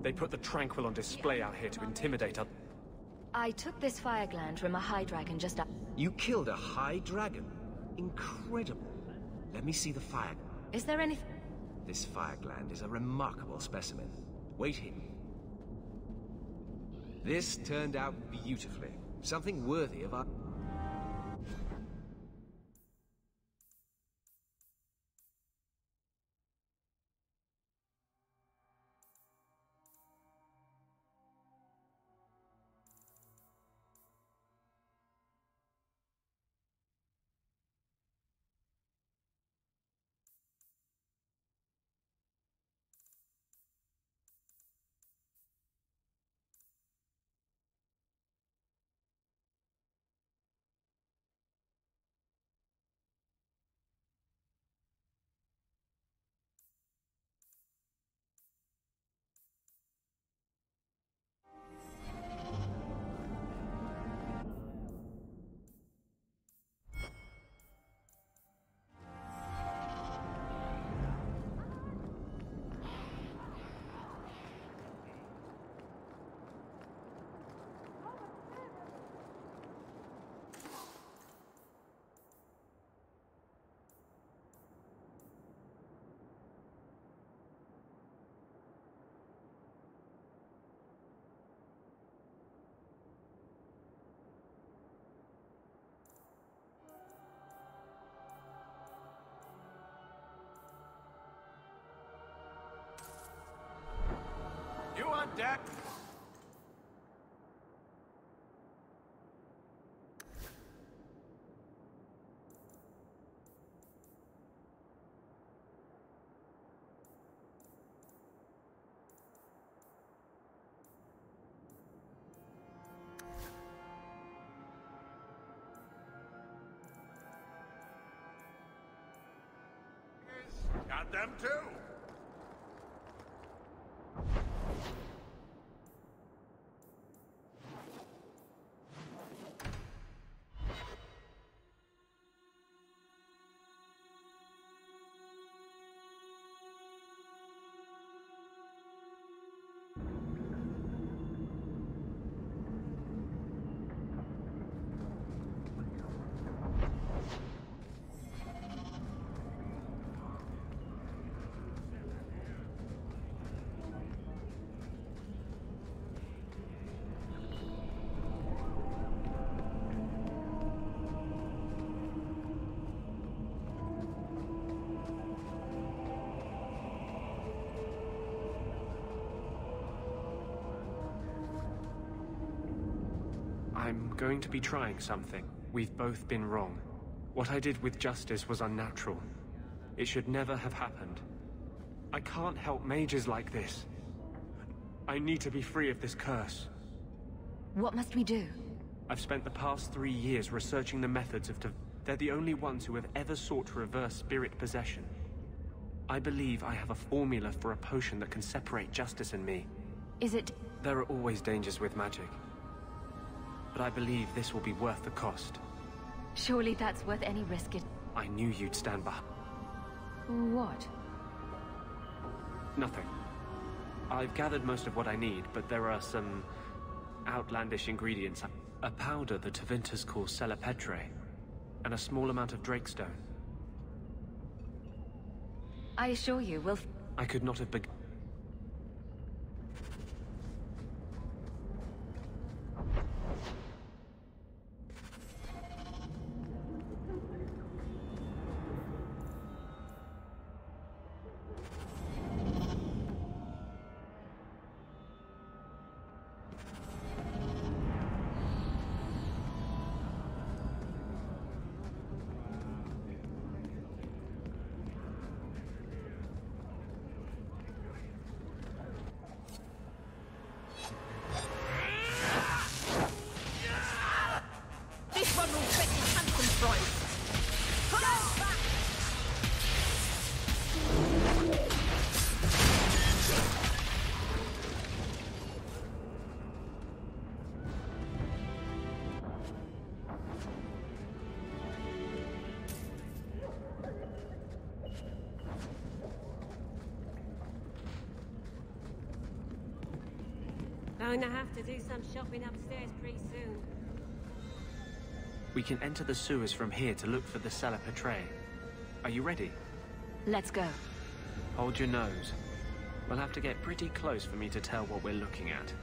They put the Tranquil on display out here to intimidate us. I took this fire gland from a high dragon just up. You killed a high dragon? Incredible. Let me see the fire. Is there anything? This fire gland is a remarkable specimen. Wait here. This turned out beautifully. Something worthy of our... You on deck? Got them too. I'm going to be trying something. We've both been wrong. What I did with Justice was unnatural. It should never have happened. I can't help mages like this. I need to be free of this curse. What must we do? I've spent the past 3 years researching the methods of They're the only ones who have ever sought to reverse spirit possession. I believe I have a formula for a potion that can separate Justice and me. Is it... There are always dangers with magic. But I believe this will be worth the cost. Surely that's worth any risk it... I knew you'd stand behind. What? Nothing. I've gathered most of what I need, but there are some outlandish ingredients. A powder the Tevinter calls Celepetre, and a small amount of Drakestone. I assure you, we'll... I could not have begun. Going to have to do some shopping upstairs pretty soon. We can enter the sewers from here to look for the cellar Petray. Are you ready? Let's go. Hold your nose. We'll have to get pretty close for me to tell what we're looking at.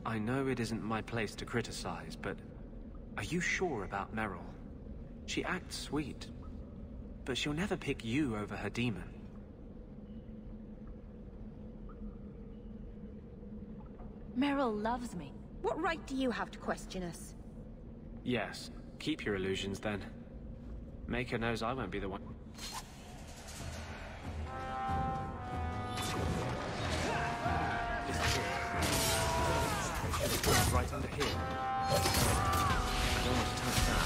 I know it isn't my place to criticize, but are you sure about Merrill? She acts sweet, but she'll never pick you over her demon. Merrill loves me. What right do you have to question us? Yes, keep your illusions then. Maker knows I won't be the one. Right under here. I don't want to touch that.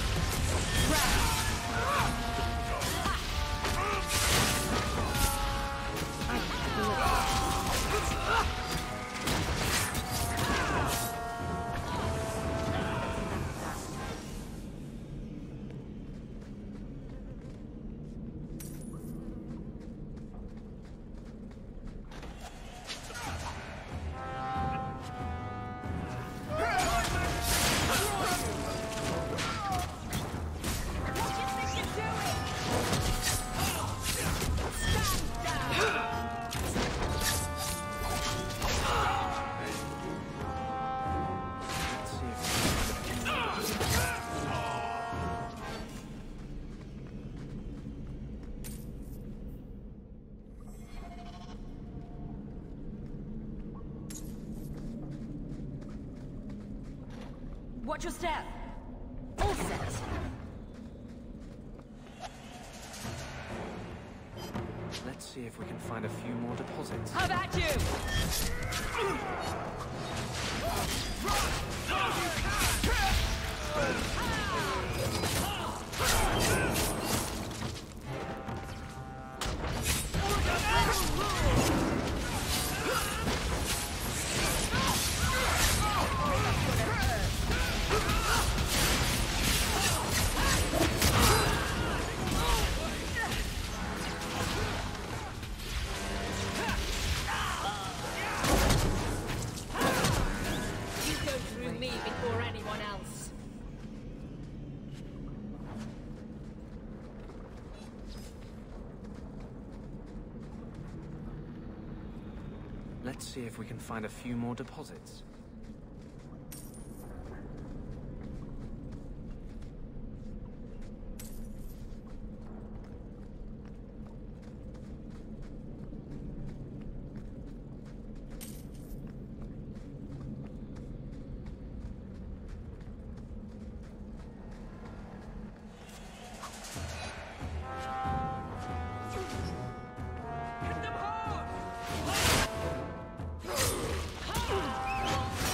Watch your step. All set. Let's see if we can find a few more deposits. How about you? Me before anyone else. Let's see if we can find a few more deposits.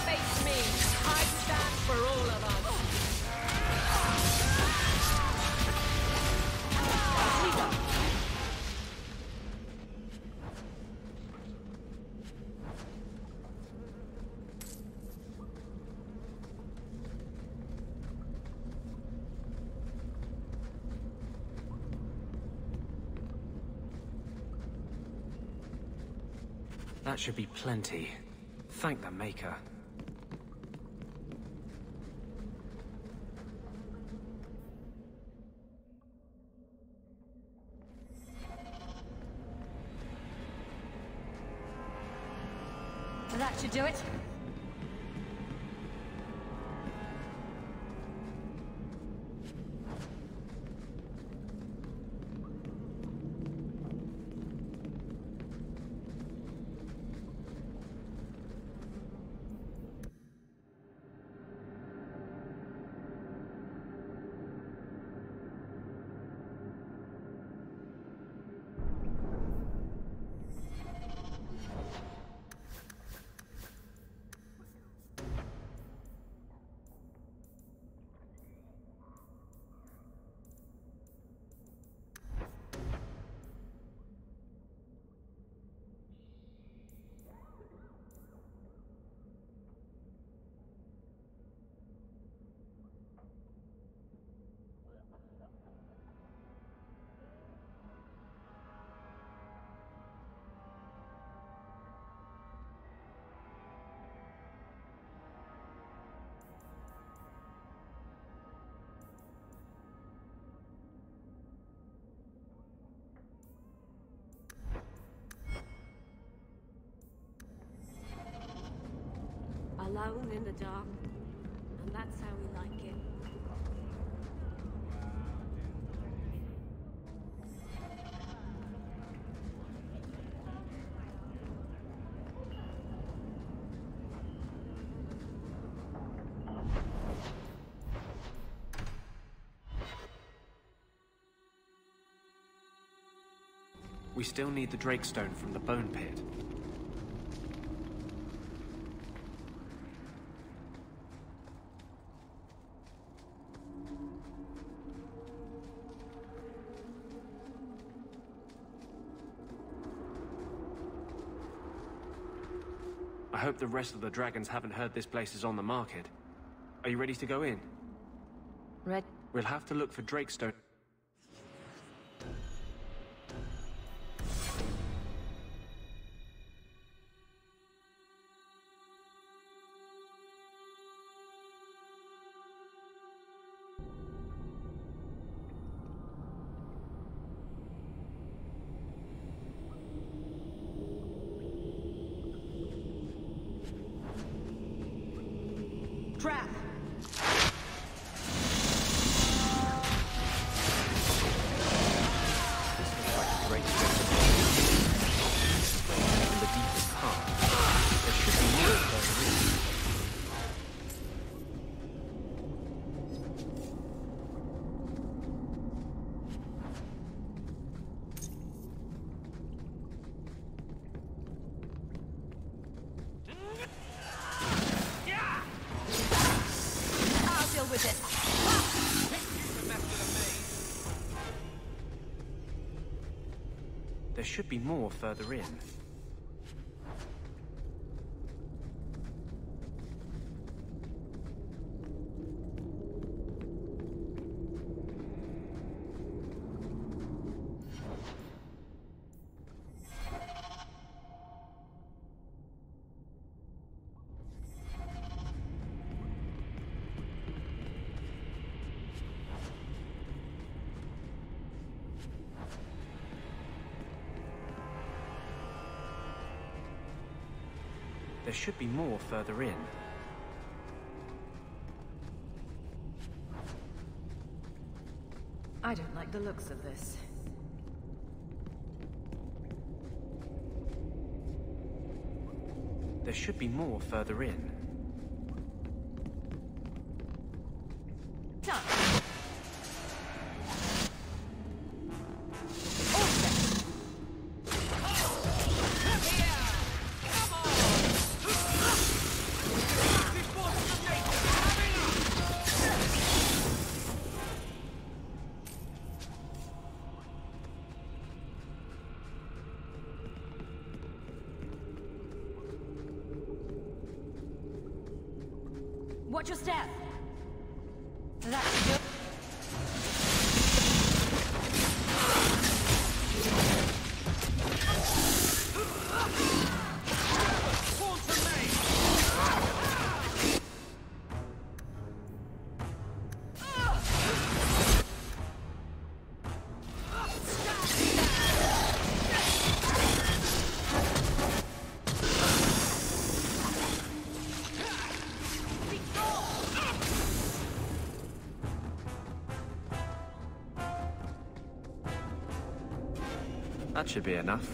Face me. I stand for all of us. That should be plenty. Thank the Maker. That should do it. alone in the dark. And that's how we like it. We still need the Drakestone from the Bone Pit. I hope the rest of the dragons haven't heard this place is on the market. Are you ready to go in? Red. We'll have to look for Drakestone. Trap! In the deepest part, there should be more further in. I'll deal with it. There should be more further in. There should be more further in. I don't like the looks of this. There should be more further in. Done. Watch your step. That's good. That should be enough.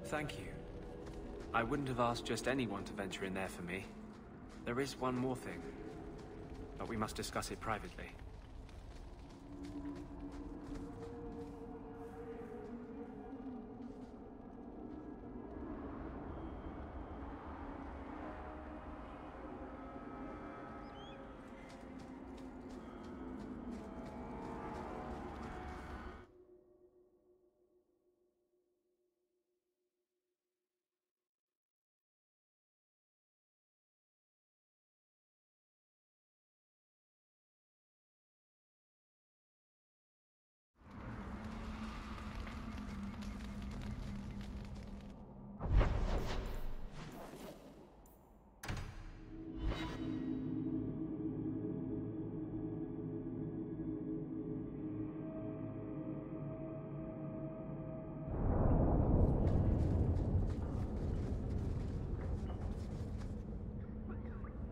Thank you. I wouldn't have asked just anyone to venture in there for me. There is one more thing, but we must discuss it privately.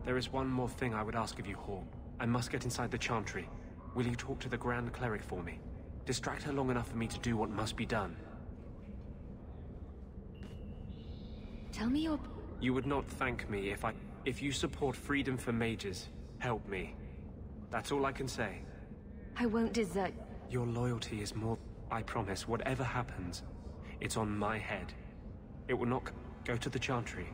There is one more thing I would ask of you, Hall. I must get inside the Chantry. Will you talk to the Grand Cleric for me? Distract her long enough for me to do what must be done. Tell me your... You would not thank me if you support freedom for mages. Help me. That's all I can say. I won't desert... Your loyalty is more... I promise, whatever happens, it's on my head. It will not go to the Chantry.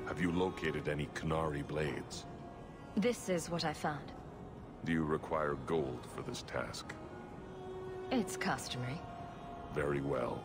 Have you located any Qunari blades? This is what I found. Do you require gold for this task? It's customary. Very well.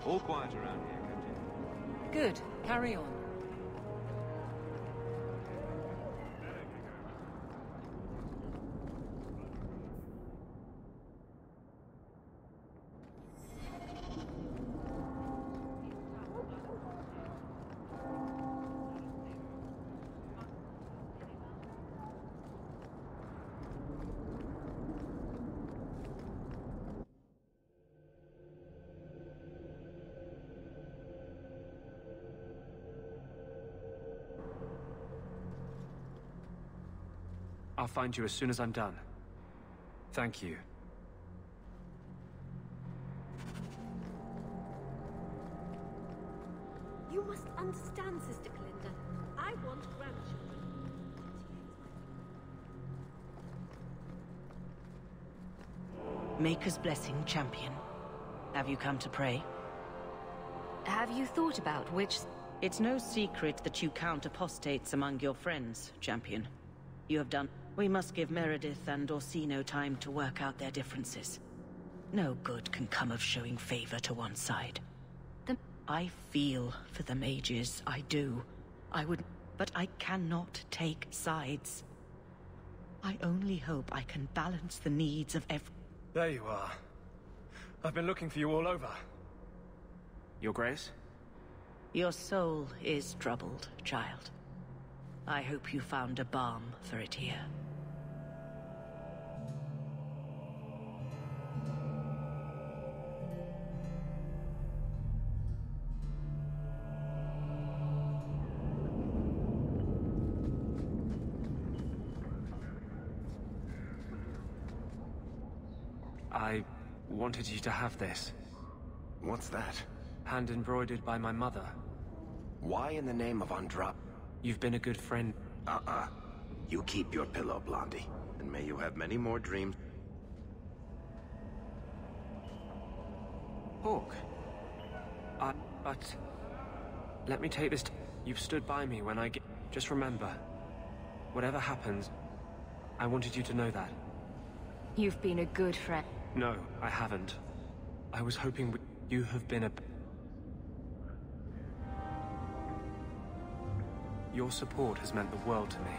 All quiet around here, Captain. Good. Carry on. I'll find you as soon as I'm done. Thank you. You must understand, Sister Kalinda. I want grandchildren. Maker's blessing, champion. Have you come to pray? Have you thought about which... It's no secret that you count apostates among your friends, champion. You have done... We must give Meredith and Orsino time to work out their differences. No good can come of showing favor to one side. I feel for the mages, I do. I would... But I cannot take sides. I only hope I can balance the needs of every... There you are. I've been looking for you all over. Your Grace? Your soul is troubled, child. I hope you found a balm for it here. I wanted you to have this. What's that? Hand embroidered by my mother. Why in the name of Andra... You've been a good friend. You keep your pillow, Blondie. And may you have many more dreams. Hawk. But... Let me take this You've stood by me when I get... Just remember, whatever happens, I wanted you to know that. You've been a good friend. No, I haven't. I was hoping you have been a... Your support has meant the world to me.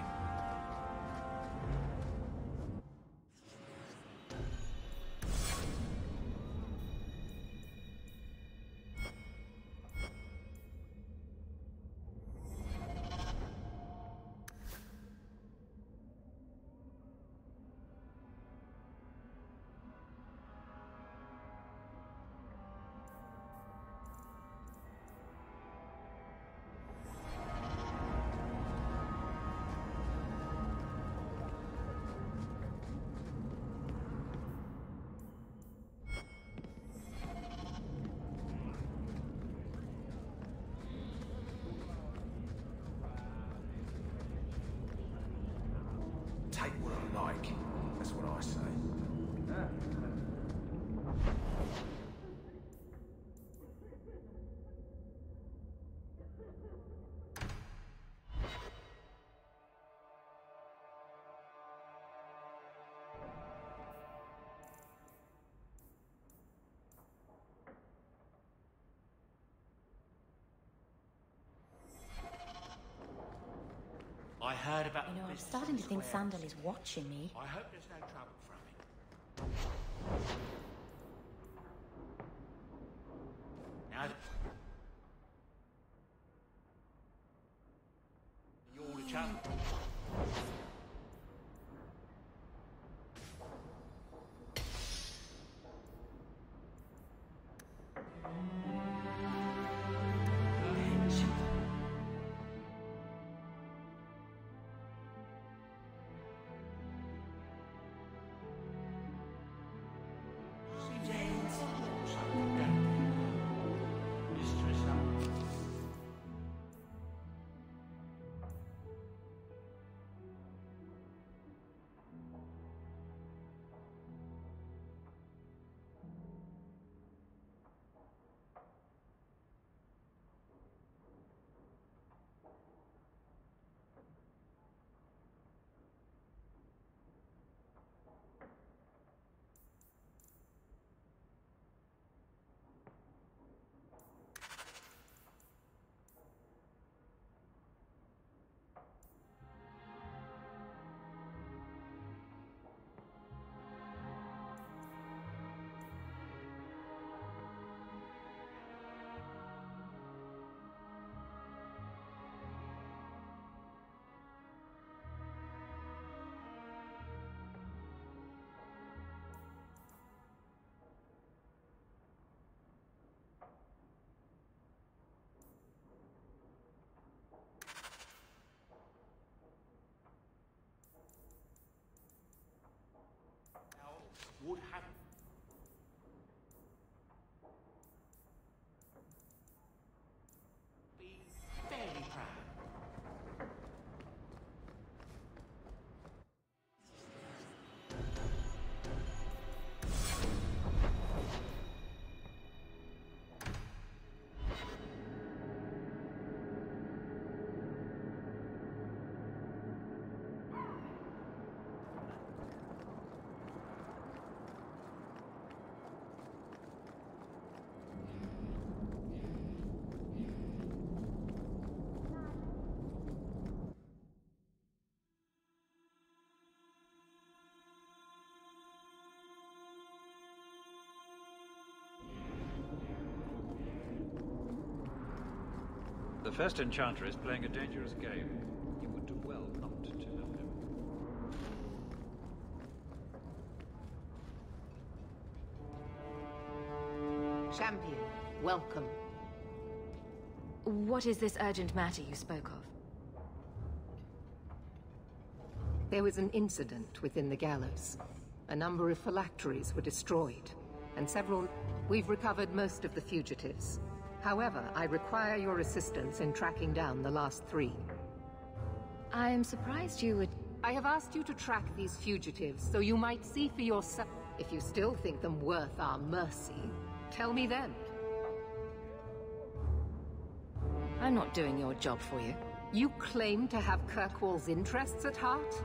Take what I like. That's what I say. I heard about You know, I'm starting to think Sandal is watching me. I hope there's no trouble from it. Now that... You're all the trouble. Would have... Be very proud. The first enchanter is playing a dangerous game. You would do well not to help him. Champion, welcome. What is this urgent matter you spoke of? There was an incident within the gallows. A number of phylacteries were destroyed. and several... We've recovered most of the fugitives. However, I require your assistance in tracking down the last 3. I'm surprised you would... I have asked you to track these fugitives, so you might see for yourself. If you still think them worth our mercy, tell me then. I'm not doing your job for you. You claim to have Kirkwall's interests at heart?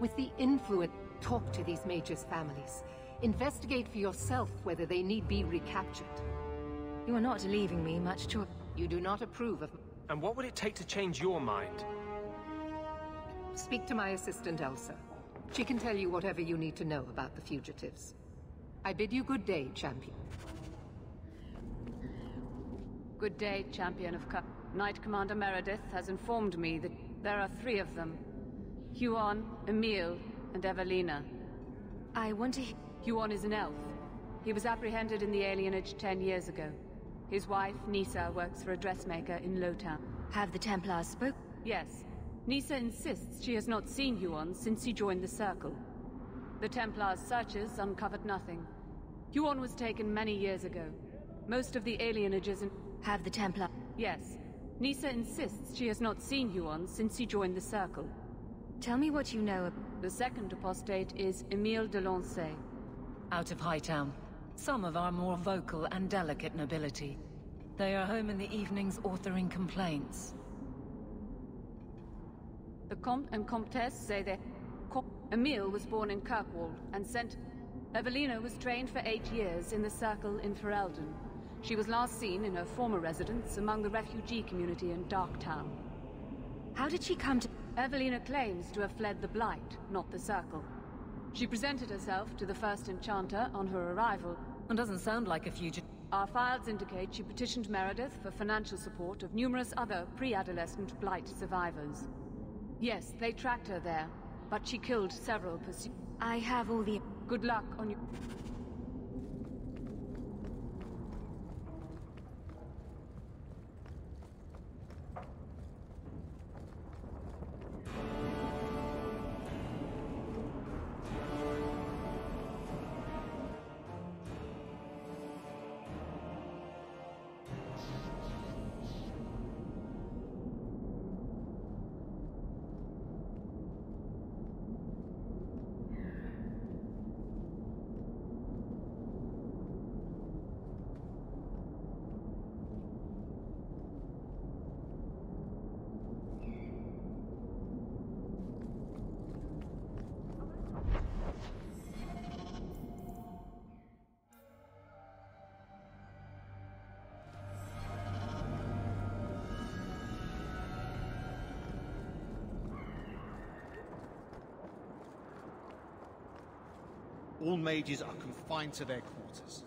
With the influence, talk to these mages' families. Investigate for yourself whether they need be recaptured. You are not leaving me much choice. You do not approve of... And what would it take to change your mind? Speak to my assistant, Elsa. She can tell you whatever you need to know about the fugitives. I bid you good day, Champion. Good day, Champion of Cup. Knight Commander Meredith has informed me that there are 3 of them. Huon, Emil, and Evelina. I want to... Huon is an elf. He was apprehended in the alienage 10 years ago. His wife, Nisa, works for a dressmaker in Lowtown. Have the Templars spoke? Yes. Nisa insists she has not seen Huon since he joined the Circle. The Templars' searches uncovered nothing. Huon was taken many years ago. Most of the alienages in... Have the Templar... Yes. Nisa insists she has not seen Huon since he joined the Circle. Tell me what you know. The second apostate is Emile de Lancey. Out of Hightown. Some of our more vocal and delicate nobility. They are home in the evenings authoring complaints. The Comte and Comtesse say that Emile was born in Kirkwall and sent... Evelina was trained for 8 years in the Circle in Ferelden. She was last seen in her former residence among the refugee community in Darktown. How did she come to... Evelina claims to have fled the Blight, not the Circle. She presented herself to the First Enchanter on her arrival. And doesn't sound like a fugitive. Our files indicate she petitioned Meredith for financial support of numerous other pre-adolescent Blight survivors. Yes, they tracked her there, but she killed several pursuers. I have all the... Good luck on your... All mages are confined to their quarters.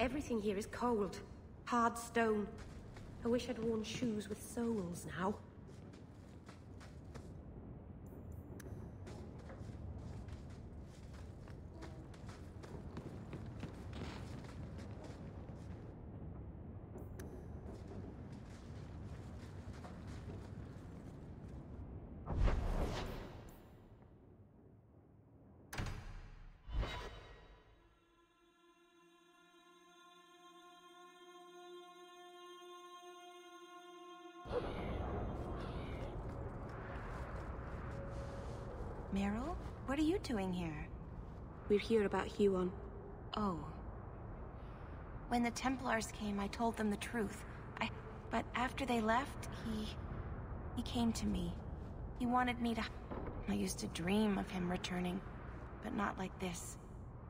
Everything here is cold. Hard stone. I wish I'd worn shoes with soles now. Meryl? What are you doing here? We're here about Huon. Oh. When the Templars came, I told them the truth. But after they left, He came to me. He wanted me to... I used to dream of him returning, but not like this.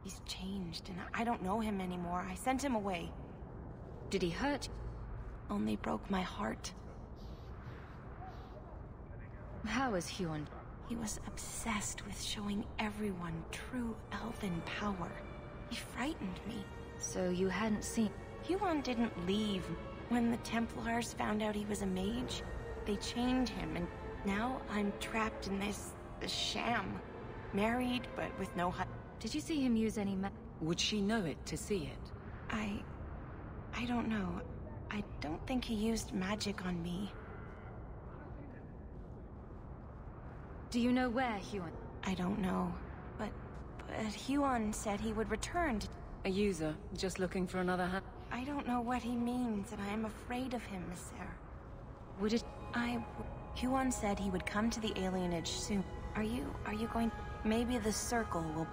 He's changed, and I don't know him anymore. I sent him away. Did he hurt you? Only broke my heart. How is Huon? He was obsessed with showing everyone true elven power. He frightened me. So you hadn't seen... Huon didn't leave. When the Templars found out he was a mage, they chained him, and now I'm trapped in this sham. Married, but with no hut. Did you see him use any Would she know it to see it? I don't know. I don't think he used magic on me. Do you know where Huon... I don't know, but Huon said he would return to... A user, just looking for another hand? I don't know what he means, and I am afraid of him, Miss Sarah. Would it... Huon said he would come to the alienage soon. Are you going... Maybe the Circle will...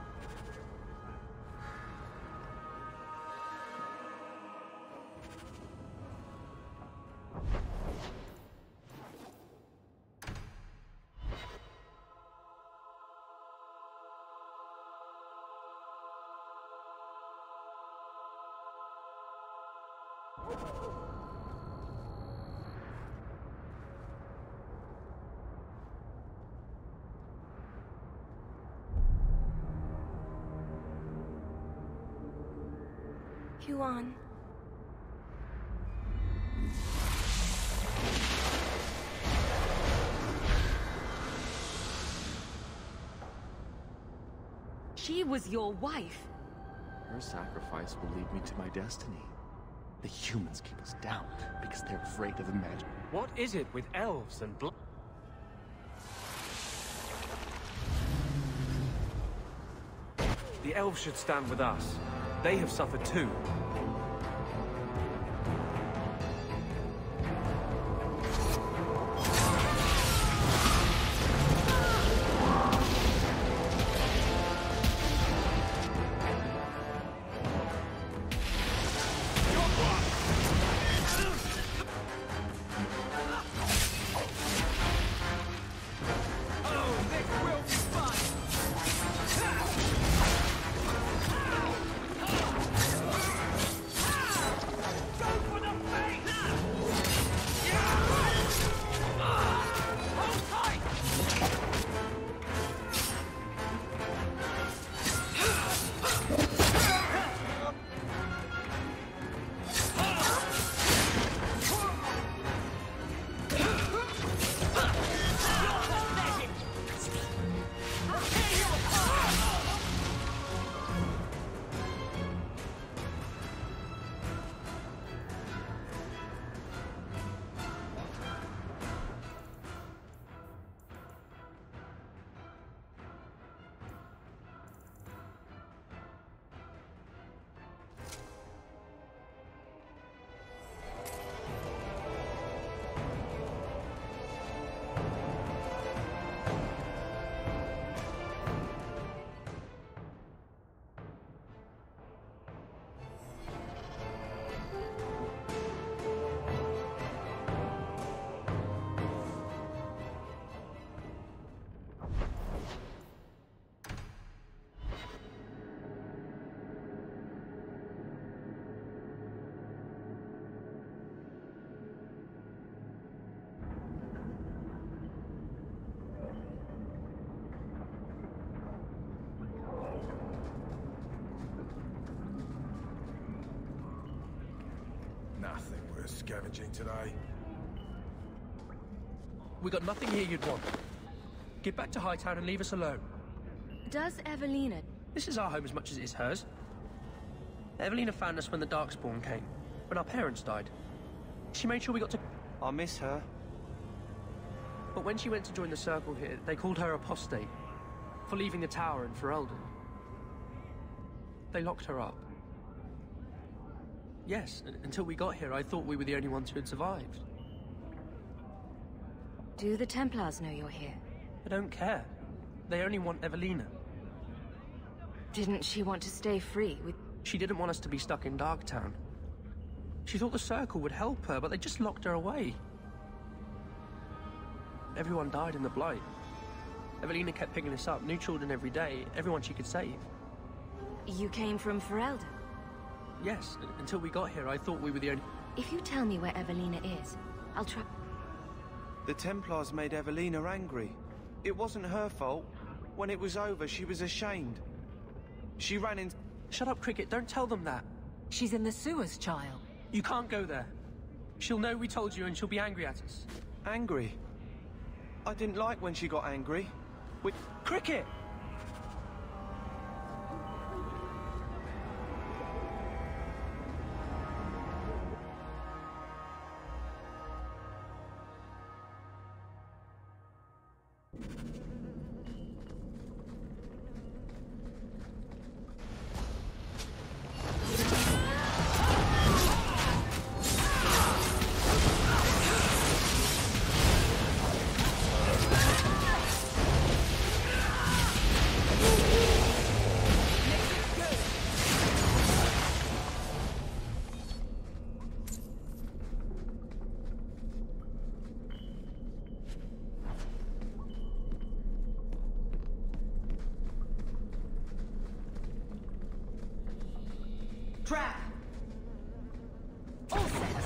Huon. She was your wife. Her sacrifice will lead me to my destiny. The humans keep us down because they're afraid of the magic. What is it with elves and blood? The elves should stand with us. They have suffered too. Nothing worth scavenging today. We got nothing here you'd want. Get back to Hightown and leave us alone. Does Evelina... This is our home as much as it is hers. Evelina found us when the Darkspawn came, when our parents died. She made sure we got to... I'll miss her. But when she went to join the Circle here, they called her apostate for leaving the tower in Ferelden. They locked her up. Yes, until we got here, I thought we were the only ones who had survived. Do the Templars know you're here? I don't care. They only want Evelina. Didn't she want to stay free with... She didn't want us to be stuck in Darktown. She thought the Circle would help her, but they just locked her away. everyone died in the Blight. Evelina kept picking us up, new children every day, everyone she could save. You came from Ferelden? Yes, until we got here, I thought we were the only... If you tell me where Evelina is, I'll try... The Templars made Evelina angry. It wasn't her fault. When it was over, she was ashamed. She ran in... Shut up, Cricket, don't tell them that. She's in the sewers, child. You can't go there. She'll know we told you and she'll be angry at us. Angry? I didn't like when she got angry. Cricket! Trap! All set!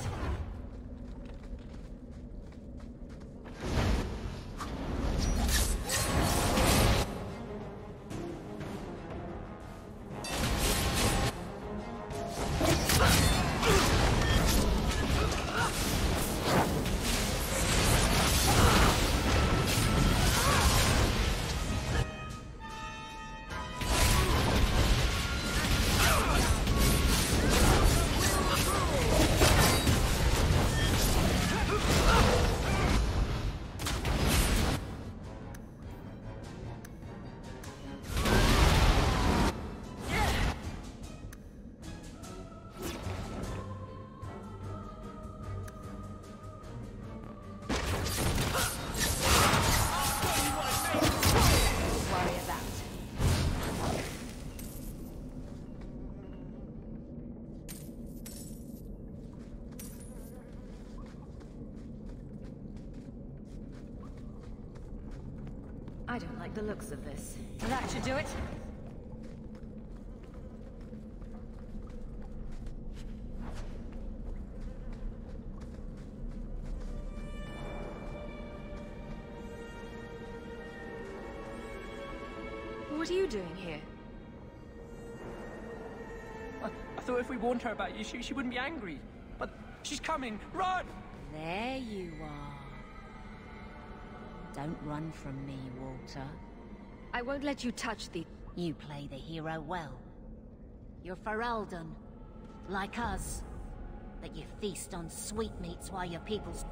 I don't like the looks of this. That should do it. What are you doing here? I thought if we warned her about you, she wouldn't be angry. But she's coming! Run! There you are. Don't run from me, Walter. I won't let you touch the... You play the hero well. You're Ferelden, like us. But you feast on sweetmeats while your people's...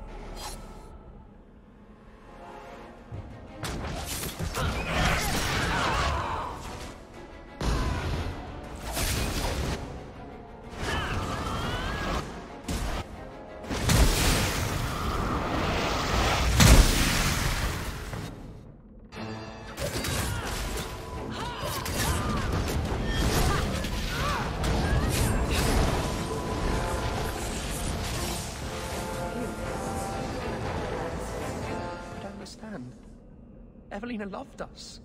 Evelina loved us.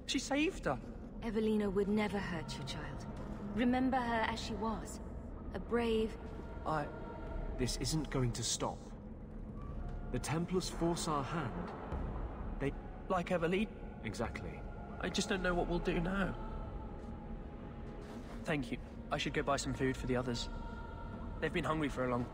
She saved her. Evelina would never hurt you, child. Remember her as she was. A brave... This isn't going to stop. The Templars force our hand. They... Like Evelina? Exactly. I just don't know what we'll do now. Thank you. I should go buy some food for the others. They've been hungry for a long...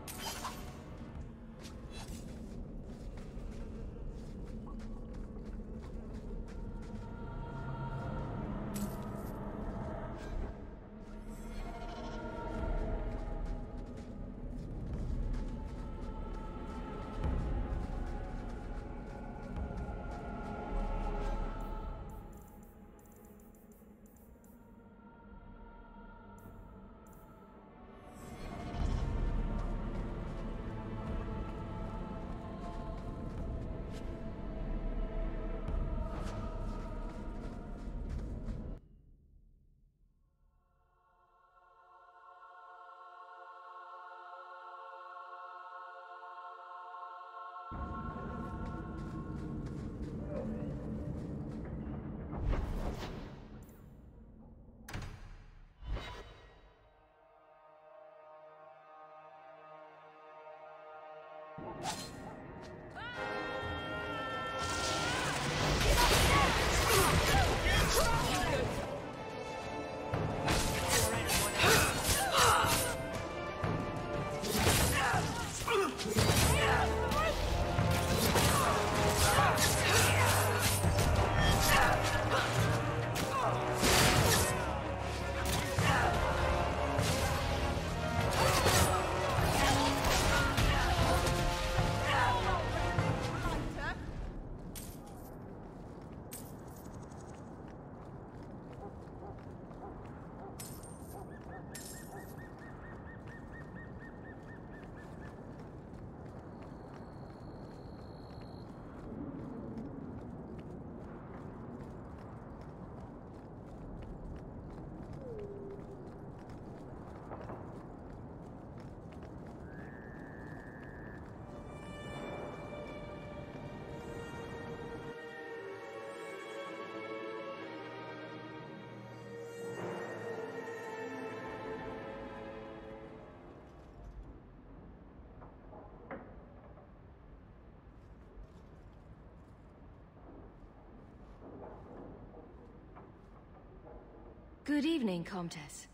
Good evening, Comtesse.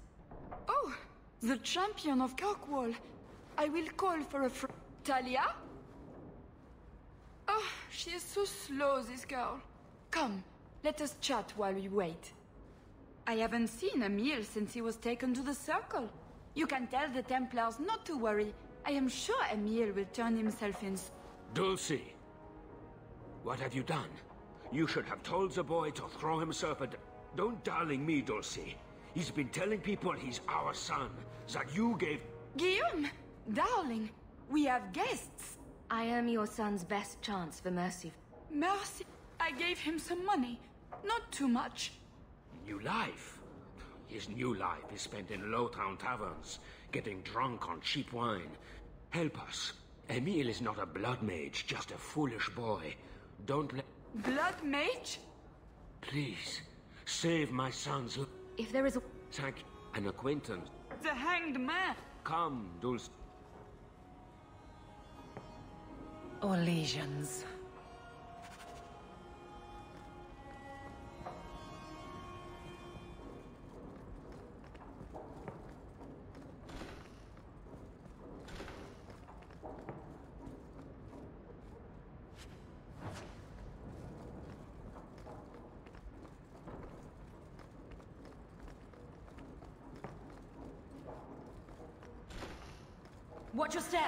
Oh, the champion of Kirkwall. I will call for a Talia? Oh, she is so slow, this girl. Come, let us chat while we wait. I haven't seen Emile since he was taken to the Circle. You can tell the Templars not to worry. I am sure Emile will turn himself in. Dulcie! What have you done? You should have told the boy to throw himself at... Don't darling me, Dulcie. He's been telling people he's our son, that you gave... Guillaume! Darling, we have guests. I am your son's best chance for mercy. Mercy? I gave him some money. Not too much. New life? His new life is spent in low-town taverns, getting drunk on cheap wine. Help us. Emile is not a blood mage, just a foolish boy. Don't let... Blood mage? Please, save my son's... If there is a... Thank you. An acquaintance. The hanged man. Come, Dulce. Or lesions. Watch your step!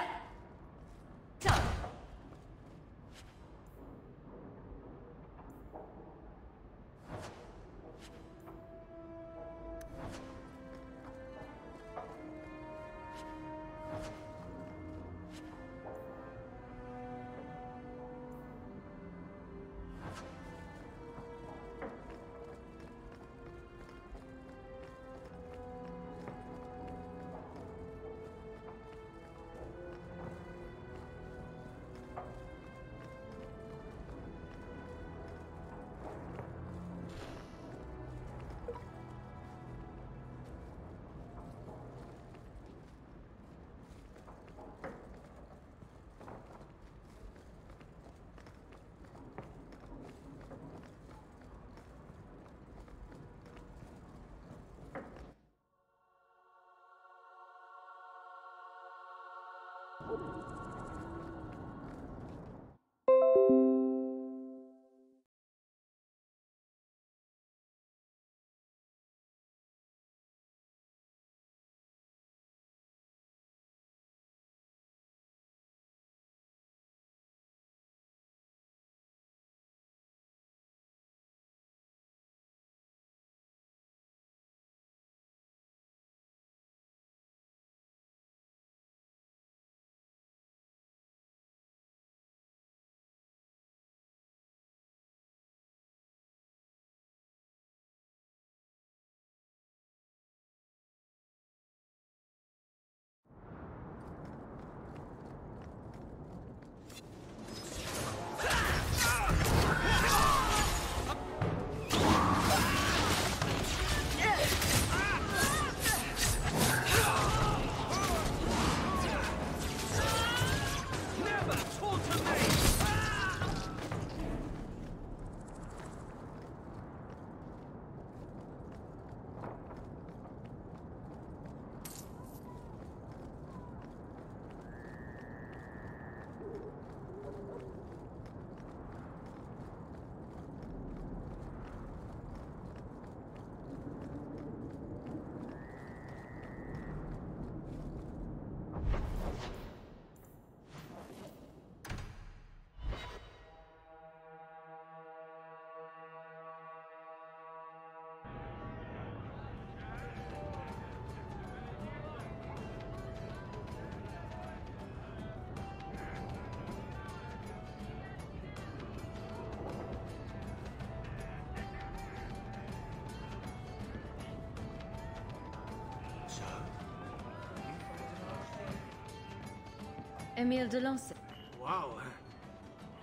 Emile de Lancey. Wow.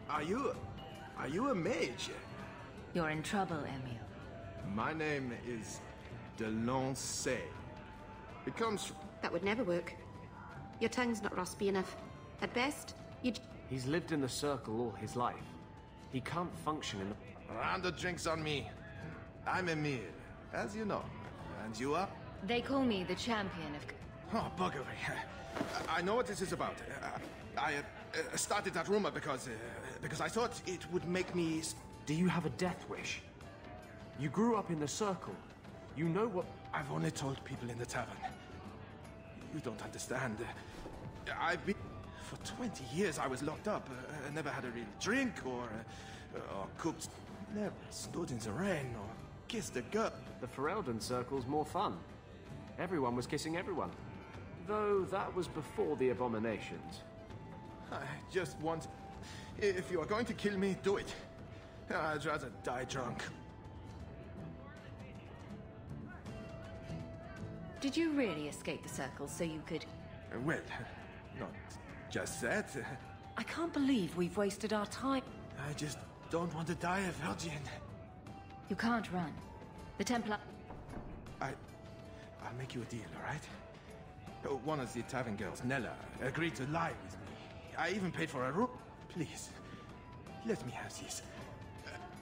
Are you a mage? You're in trouble, Emile. My name is de Lancey. It comes from... That would never work. Your tongue's not raspy enough. At best, you'd... He's lived in the Circle all his life. He can't function in the... Round of drinks on me. I'm Emile, as you know. And you are? They call me the champion of... Oh, buggery. I know what this is about. I started that rumor because I thought it would make me... Do you have a death wish? You grew up in the Circle. You know what... I've only told people in the tavern. You don't understand. I've been... For 20 years I was locked up. I never had a real drink or cooked... Never stood in the rain or kissed a girl. The Ferelden Circle's more fun. Everyone was kissing everyone. Though that was before the abominations. I just want... If you are going to kill me, do it. I'd rather die drunk. Did you really escape the Circle so you could... Well, not just that. I can't believe we've wasted our time. I just don't want to die a virgin. You can't run. The Templar... I'll make you a deal, all right? One of the tavern girls, Nella, agreed to lie with me. I even paid for a room. Please, let me have this.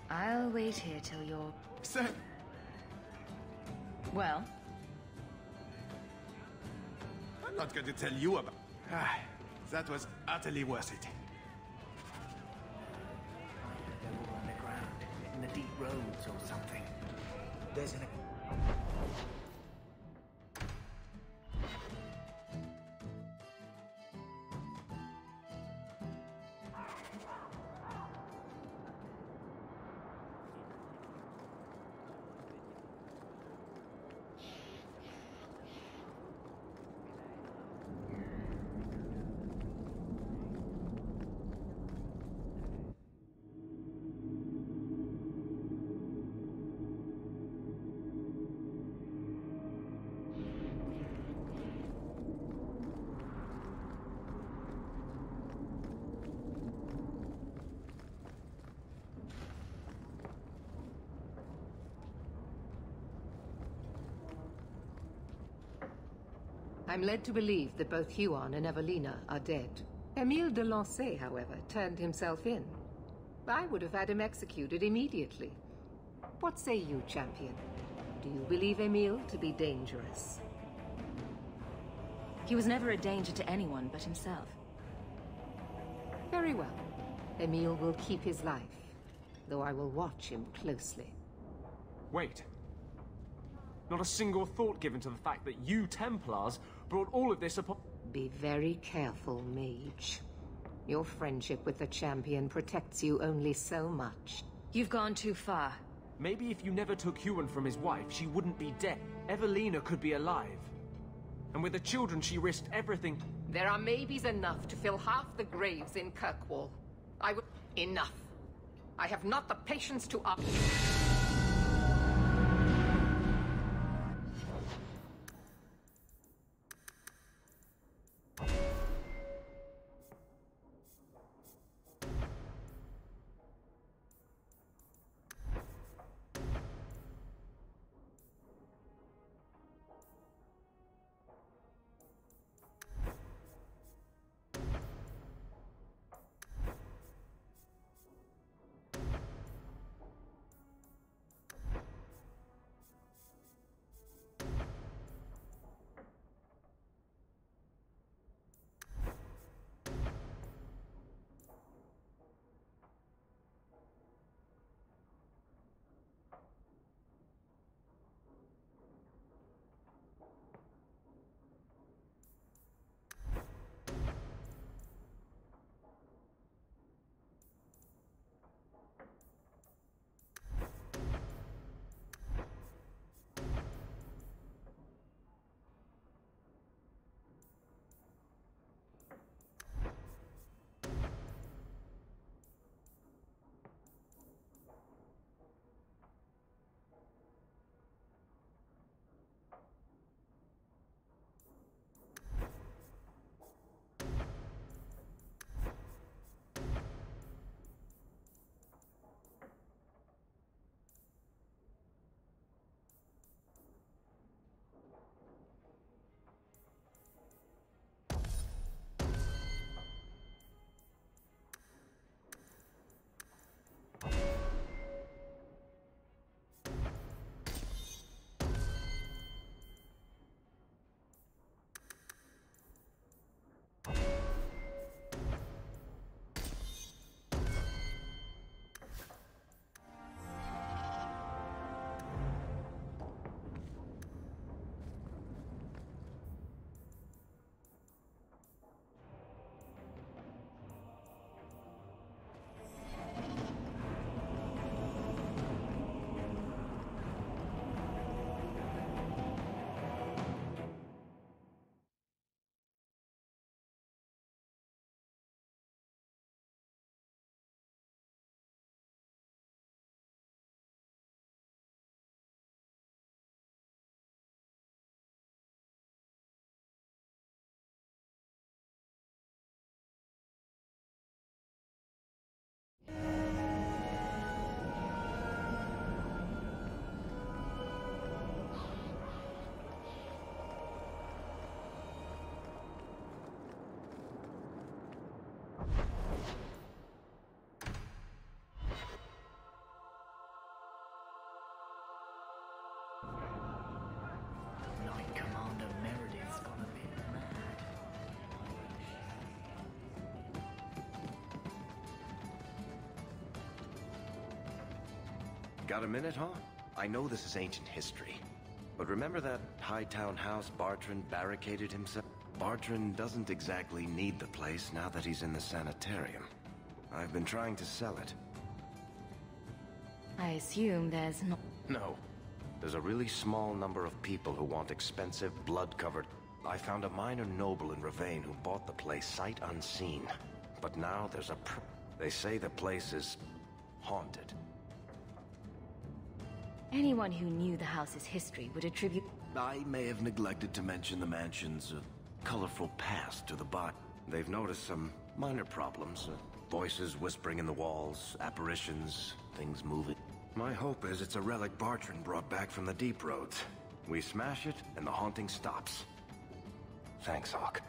I'll wait here till you're... Sir! Well? I'm not going to tell you about... that was utterly worth it. Underground, in the deep roads or something. There's an... I'm led to believe that both Huon and Evelina are dead. Emile de Lancey, however, turned himself in. I would have had him executed immediately. What say you, champion? Do you believe Emile to be dangerous? He was never a danger to anyone but himself. Very well. Emile will keep his life, though I will watch him closely. Wait. Not a single thought given to the fact that you Templars brought all of this upon... Be very careful, mage. Your friendship with the champion protects you only so much. You've gone too far. Maybe if you never took Huon from his wife, she wouldn't be dead. Evelina could be alive. And with the children, she risked everything. There are maybes enough to fill half the graves in Kirkwall. I would... Enough. I have not the patience to up... Got a minute, huh? I know this is ancient history, but remember that Hightown house Bartrand barricaded himself? Bartrand doesn't exactly need the place now that he's in the sanitarium. I've been trying to sell it. I assume there's no... No. There's a really small number of people who want expensive, blood-covered... I found a minor noble in Ravane who bought the place sight unseen. But now there's a... They say the place is... haunted. Anyone who knew the house's history would attribute... I may have neglected to mention the mansion's colorful past to the bot. They've noticed some minor problems. Voices whispering in the walls, apparitions, things moving. My hope is it's a relic Bartrand brought back from the Deep Roads. We smash it, and the haunting stops. Thanks, Hawk.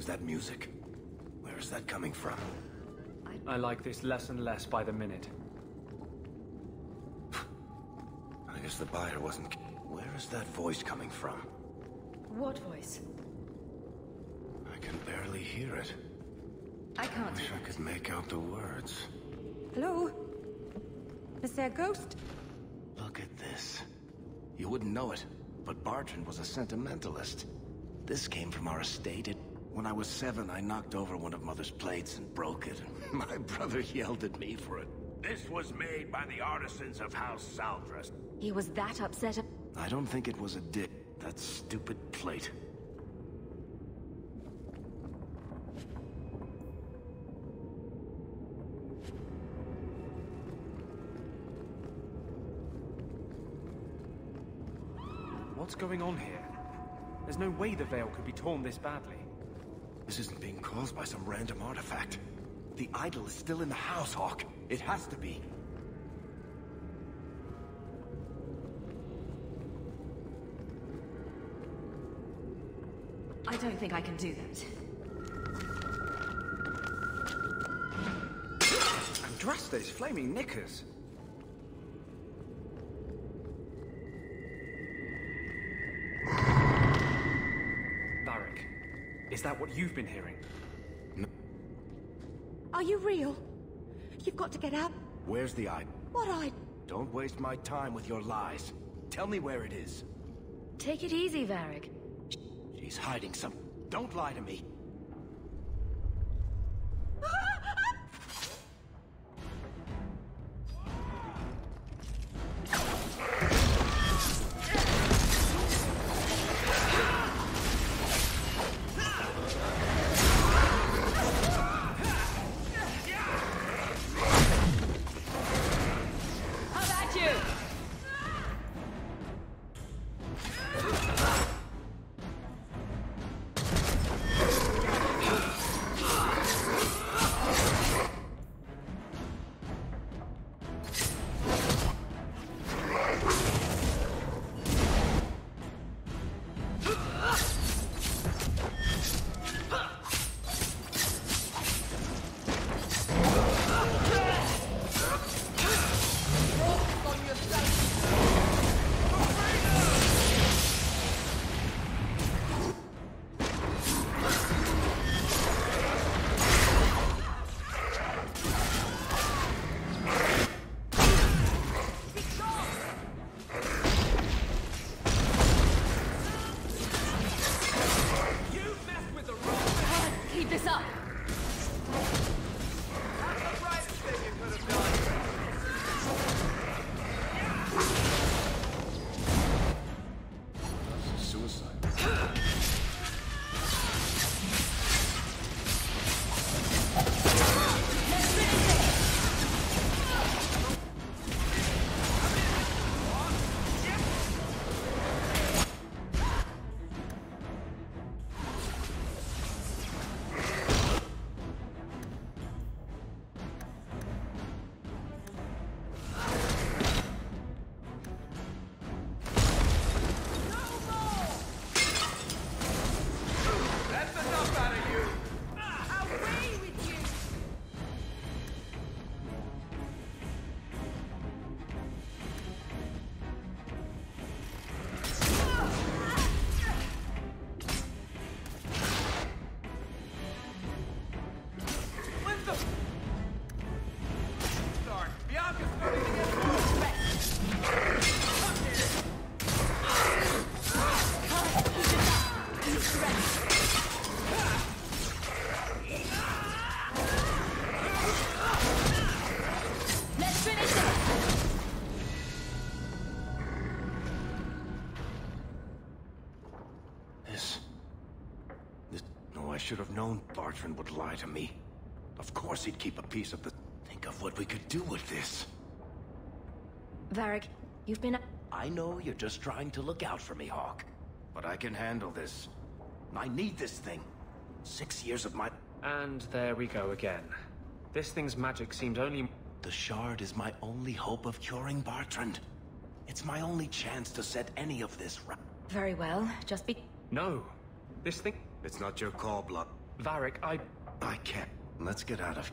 That music? Where is that coming from? I like this less and less by the minute. I guess the buyer wasn't... Where is that voice coming from? What voice? I can barely hear it. I can't. Wish I could make out the words. Hello? Is there a ghost? Look at this. You wouldn't know it, but Bartrand was a sentimentalist. This came from our estate. When I was 7, I knocked over one of Mother's plates and broke it. My brother yelled at me for it. This was made by the artisans of House Saldras. He was that upset. I don't think it was a dick. That stupid plate. What's going on here? There's no way the veil could be torn this badly. This isn't being caused by some random artifact. The idol is still in the house, Hawk. It has to be. don't think I can do that. Andraste's flaming knickers. Varric, is that what you've been hearing? Are you real? You've got to get out. Where's the eye? What eye? Don't waste my time with your lies. Tell me where it is. Take it easy, Varric. She's hiding some... Don't lie to me. I should have known Bartrand would lie to me. Of course he'd keep a piece of the... Think of what we could do with this. Varric, you've been... I know you're just trying to look out for me, Hawke. But I can handle this. I need this thing. 6 years of my... And there we go again. This thing's magic seemed only... The shard is my only hope of curing Bartrand. It's my only chance to set any of this right. Very well, just be... No. This thing... It's not your call, Blood. Varric, I can't. Let's get out of...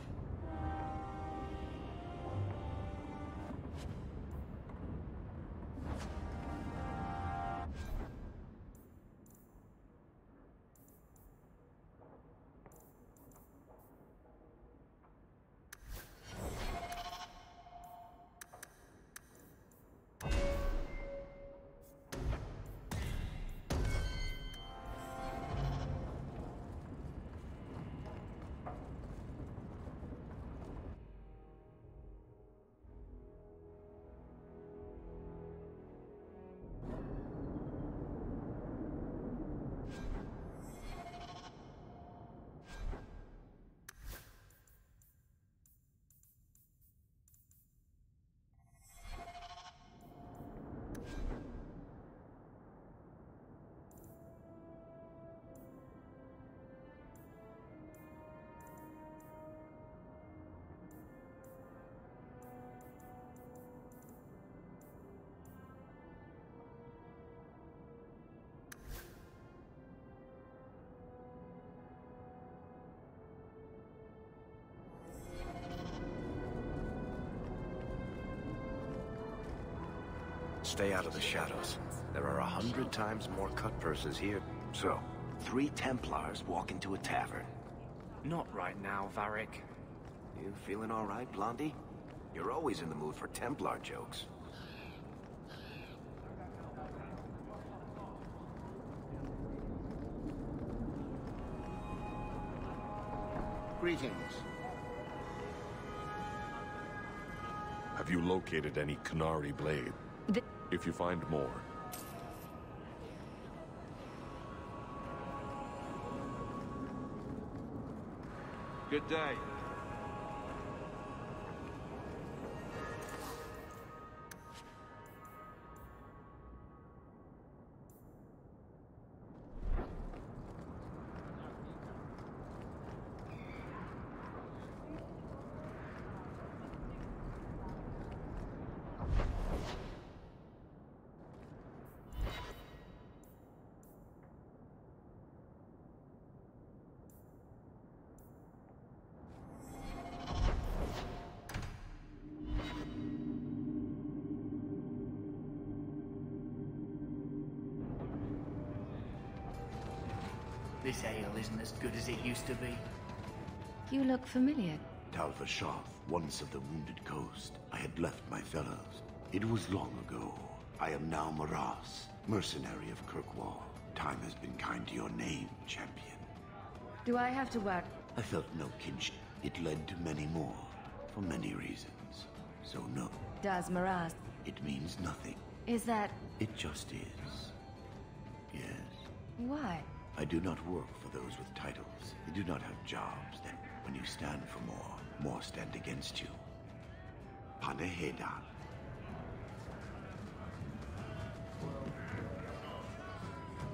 Stay out of the shadows. There are 100 times more cut purses here. So, 3 Templars walk into a tavern. Not right now, Varric. You feeling all right, Blondie? You're always in the mood for Templar jokes. Greetings. Have you located any Qunari blade? If you find more, Good day. This ale isn't as good as it used to be. You look familiar. Talva Shoth, once of the Wounded Coast. I had left my fellows. It was long ago. I am now Maras, mercenary of Kirkwall. Time has been kind to your name, champion. Do I have to work? I felt no kinship. It led to many more, for many reasons. So no. Does Maras? It means nothing. Is that... It just is. Yes. Why? I do not work for those with titles. They do not have jobs. Then, when you stand for more stand against you. Paneheda.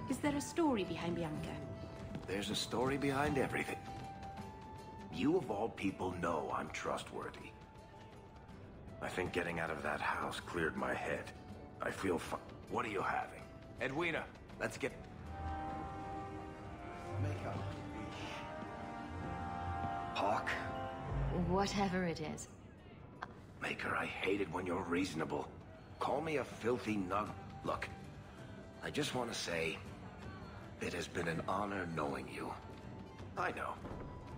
Is there a story behind Bianca? There's a story behind everything. You of all people know I'm trustworthy. I think getting out of that house cleared my head. I feel What are you having? Edwina, let's get... Make up. Hawk? Whatever it is. Maker, I hate it when you're reasonable. Call me a filthy nug. Look, I just want to say, it has been an honor knowing you. I know.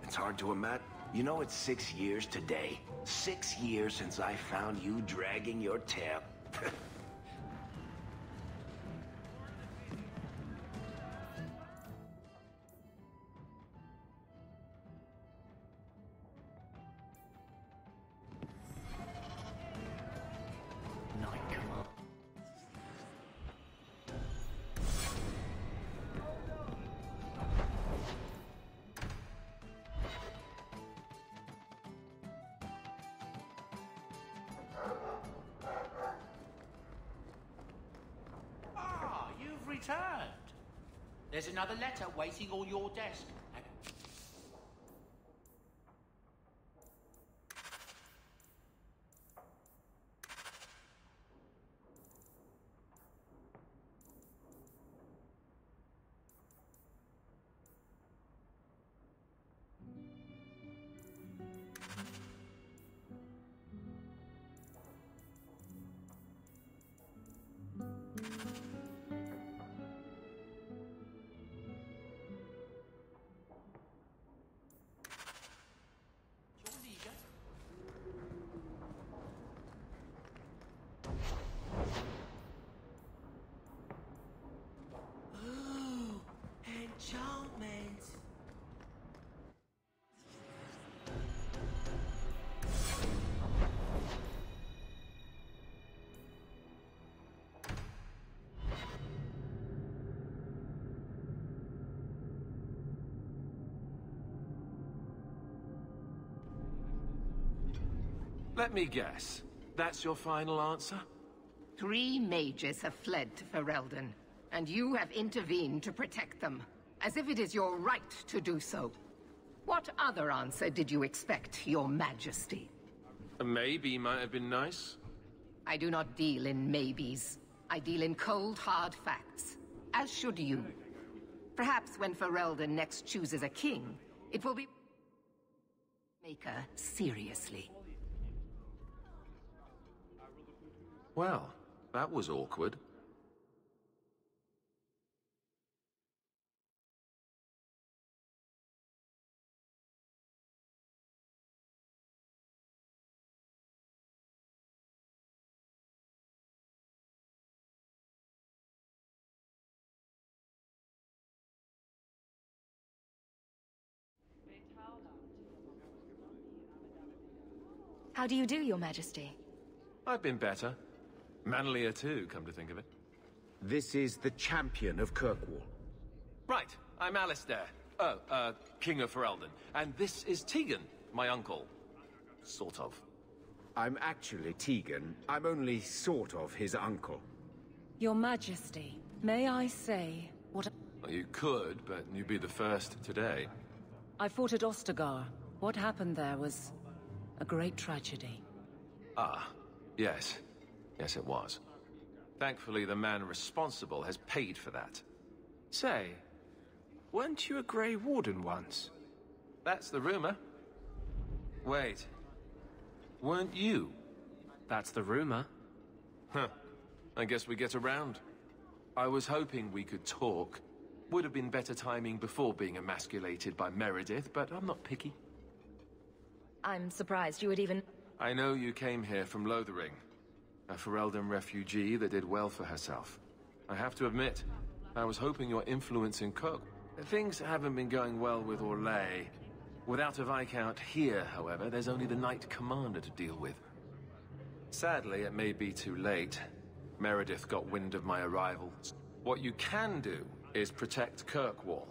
It's hard to imagine. You know, it's 6 years today. 6 years since I found you dragging your tail. Returned. There's another letter waiting on your desk. Let me guess. That's your final answer? 3 mages have fled to Ferelden, and you have intervened to protect them, as if it is your right to do so. What other answer did you expect, your majesty? A maybe might have been nice. I do not deal in maybes. I deal in cold, hard facts. As should you. Perhaps when Ferelden next chooses a king, it will be... Maker seriously. Well, That was awkward. How do you do, Your Majesty? I've been better. Manlier too, come to think of it. This is the champion of Kirkwall. Right, I'm Alistair. King of Ferelden. And this is Tegan, my uncle. Sort of. I'm actually Tegan. I'm only sort of his uncle. Your Majesty, may I say what... Well, you could, but you'd be the first today. I fought at Ostagar. What happened there was a great tragedy. Ah, yes. Yes, it was. Thankfully, the man responsible has paid for that. Say, weren't you a Grey Warden once? That's the rumor. Wait. Weren't you? That's the rumor. Huh. I guess we get around. I was hoping we could talk. Would have been better timing before being emasculated by Meredith, but I'm not picky. I'm surprised you would even... I know you came here from Lothering. A Ferelden refugee that did well for herself. I have to admit, I was hoping your influence in Kirk... Things haven't been going well with Orlais. Without a Viscount here, however, there's only the Knight Commander to deal with. Sadly, it may be too late. Meredith got wind of my arrival. What you can do is protect Kirkwall.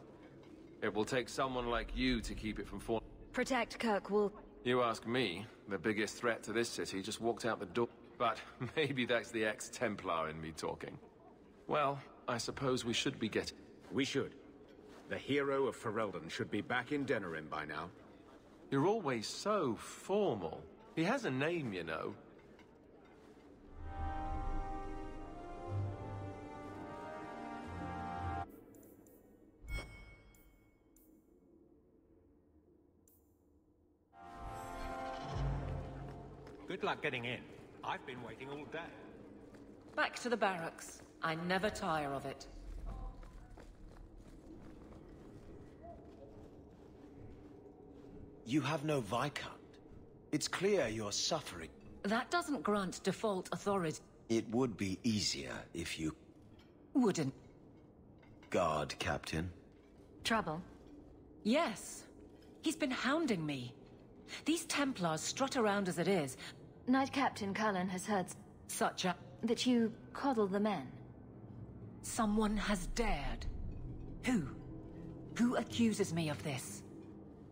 It will take someone like you to keep it from falling. Protect Kirkwall. You ask me, the biggest threat to this city just walked out the door. But maybe that's the ex-Templar in me talking. Well, I suppose we should be getting... We should. The hero of Ferelden should be back in Denerim by now. You're always so formal. He has a name, you know. Good luck getting in. I've been waiting all day. Back to the barracks. I never tire of it. You have no Viscount. It's clear you're suffering. That doesn't grant default authority. It would be easier if you... Wouldn't. Guard, Captain. Trouble? Yes. He's been hounding me. These Templars strut around as it is. Knight Captain Cullen has heard... Such a... That you coddle the men. Someone has dared. Who? Who accuses me of this?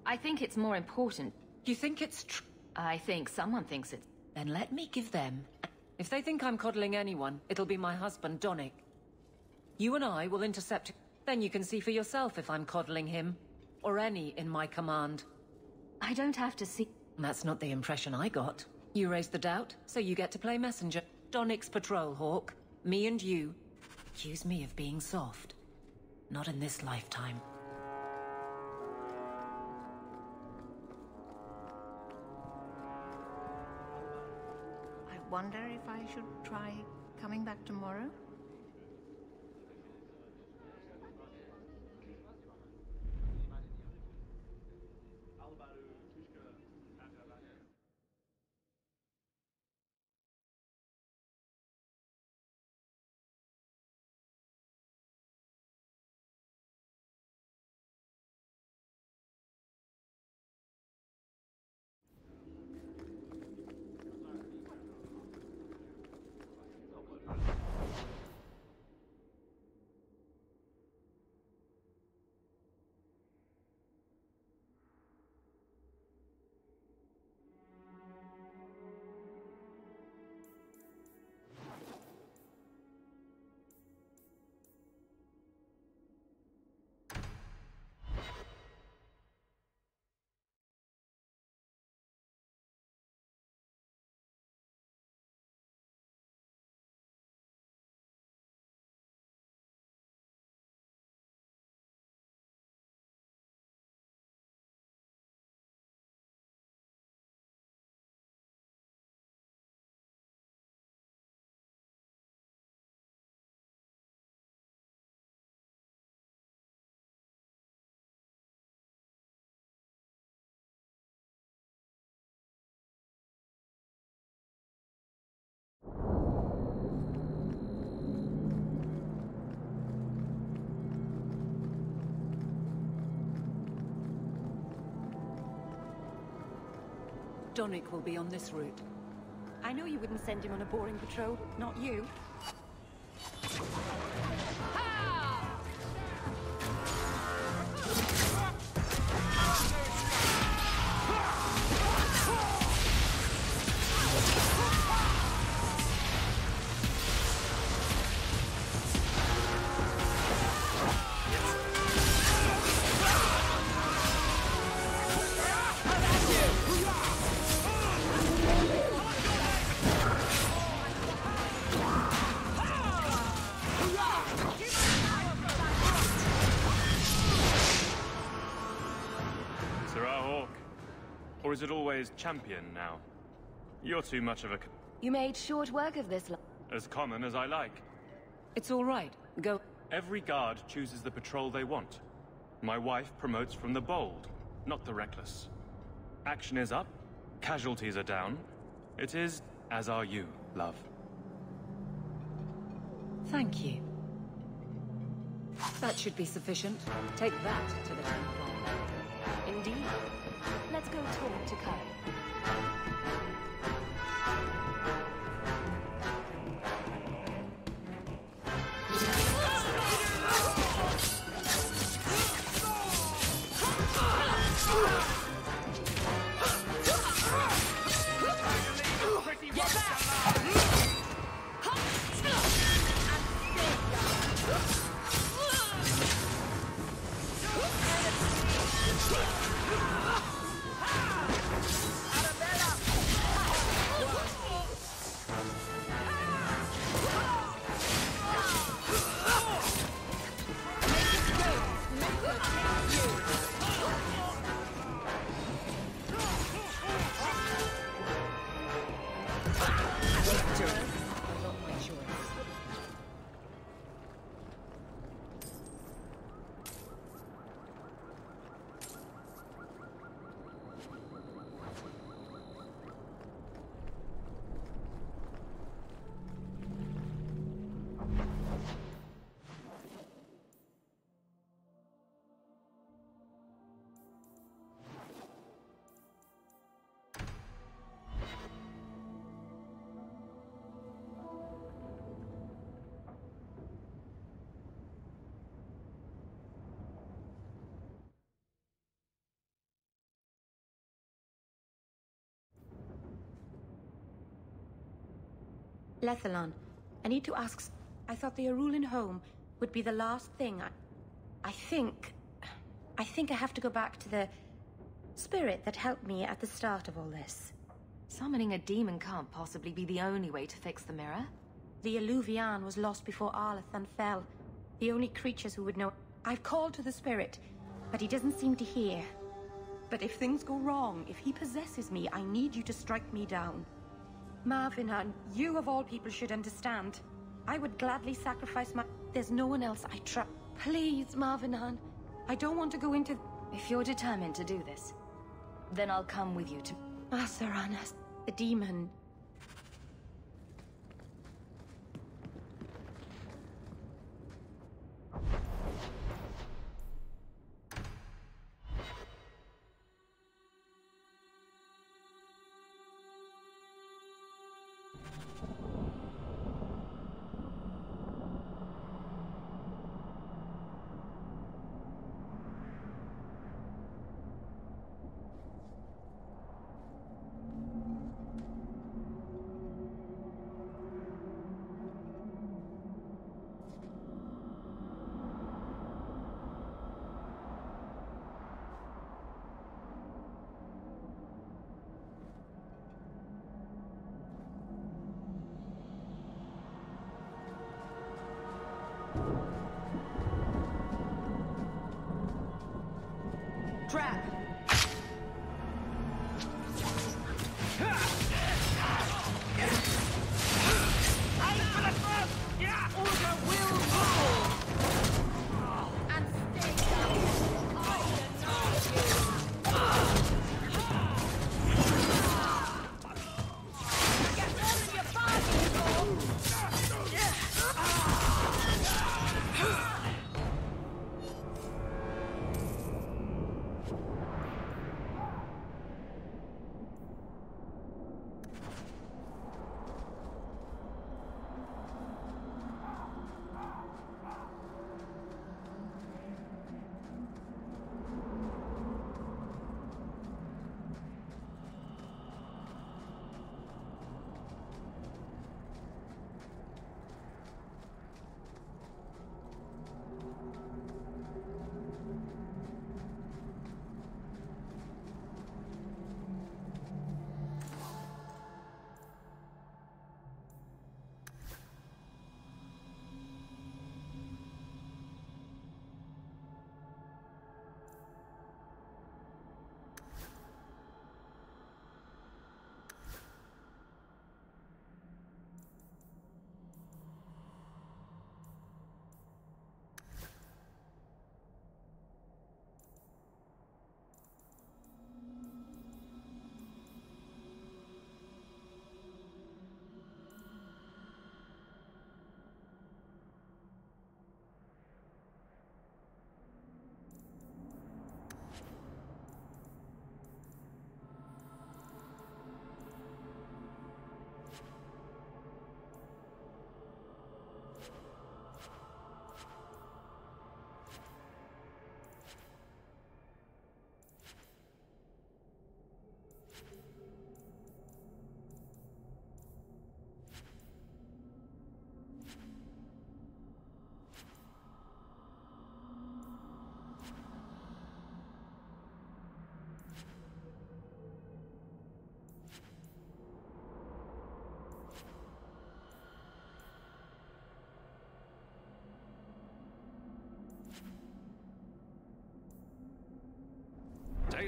I think it's more important. You think it's true? I think someone thinks it's... Then let me give them... If they think I'm coddling anyone, it'll be my husband, Donnic. You and I will intercept... Then you can see for yourself if I'm coddling him. Or any in my command. I don't have to see... That's not the impression I got. You raised the doubt, so you get to play messenger. Donnic's patrol hawk. Me and you. Accuse me of being soft. Not in this lifetime. I wonder if I should try coming back tomorrow? Donnic will be on this route. I know you wouldn't send him on a boring patrol. Not you. Or is it always champion now? You're too much of a... You made short work of this. As common as I like. It's all right. Go. Every guard chooses the patrol they want. My wife promotes from the bold, not the reckless. Action is up, casualties are down. It is, as are you, love. Thank you. That should be sufficient. Take that to the Templar. Indeed. Let's go talk to Kai. Lethalon, I need to ask... I thought the Arulin home would be the last thing. I think I have to go back to the spirit that helped me at the start of all this. Summoning a demon can't possibly be the only way to fix the mirror. The Eluvian was lost before Arlathan fell. The only creatures who would know... I've called to the spirit, but he doesn't seem to hear. But if things go wrong, if he possesses me, I need you to strike me down. Marvinan, you of all people should understand. I would gladly sacrifice my... There's no one else I trust. Please, Marvinan. I don't want to go into... If you're determined to do this, then I'll come with you to... Masaranas, the demon. Trap!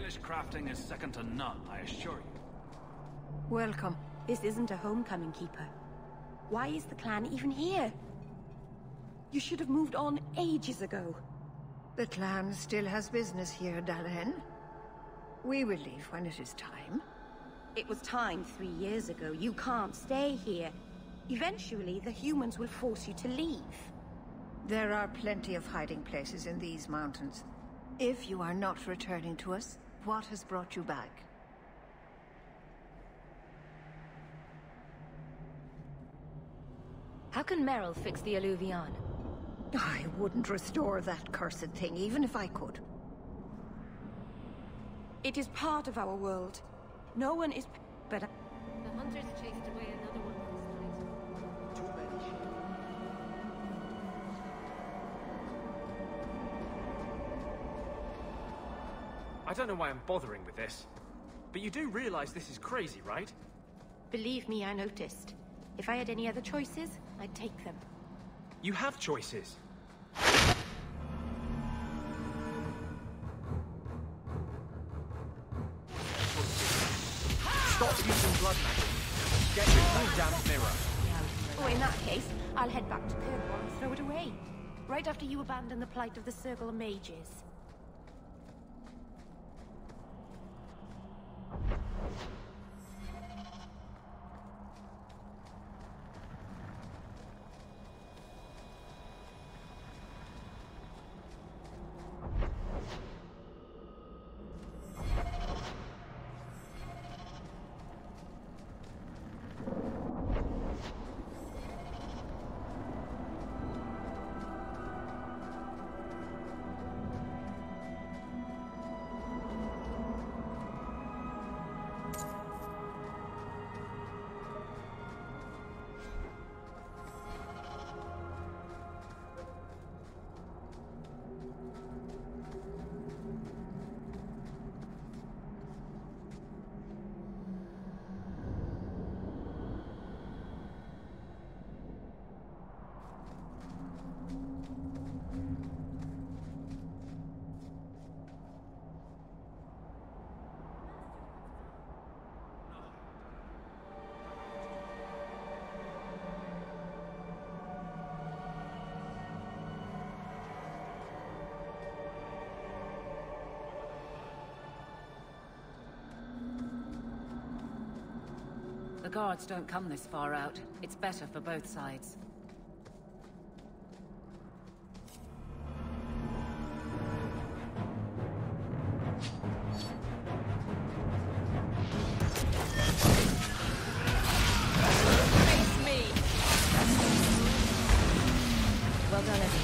Baelish crafting is second to none, I assure you. Welcome. This isn't a homecoming, Keeper. Why is the clan even here? You should have moved on ages ago. The clan still has business here, Dalaran. We will leave when it is time. It was time 3 years ago. You can't stay here. Eventually, the humans will force you to leave. There are plenty of hiding places in these mountains. If you are not returning to us, what has brought you back? How can Merrill fix the Alluvion? I wouldn't restore that cursed thing, even if I could. It is part of our world. No one is better. The hunters chased away another one last night. Too many sheep. I don't know why I'm bothering with this, but you do realize this is crazy, right? Believe me, I noticed. If I had any other choices, I'd take them. You have choices. Stop using blood magic. Get rid of that damn mirror. Oh, in that case, I'll head back to Kirkwall and throw it away. Right after you abandon the plight of the Circle of Mages. The guards don't come this far out. It's better for both sides. Face me! Well done, everyone.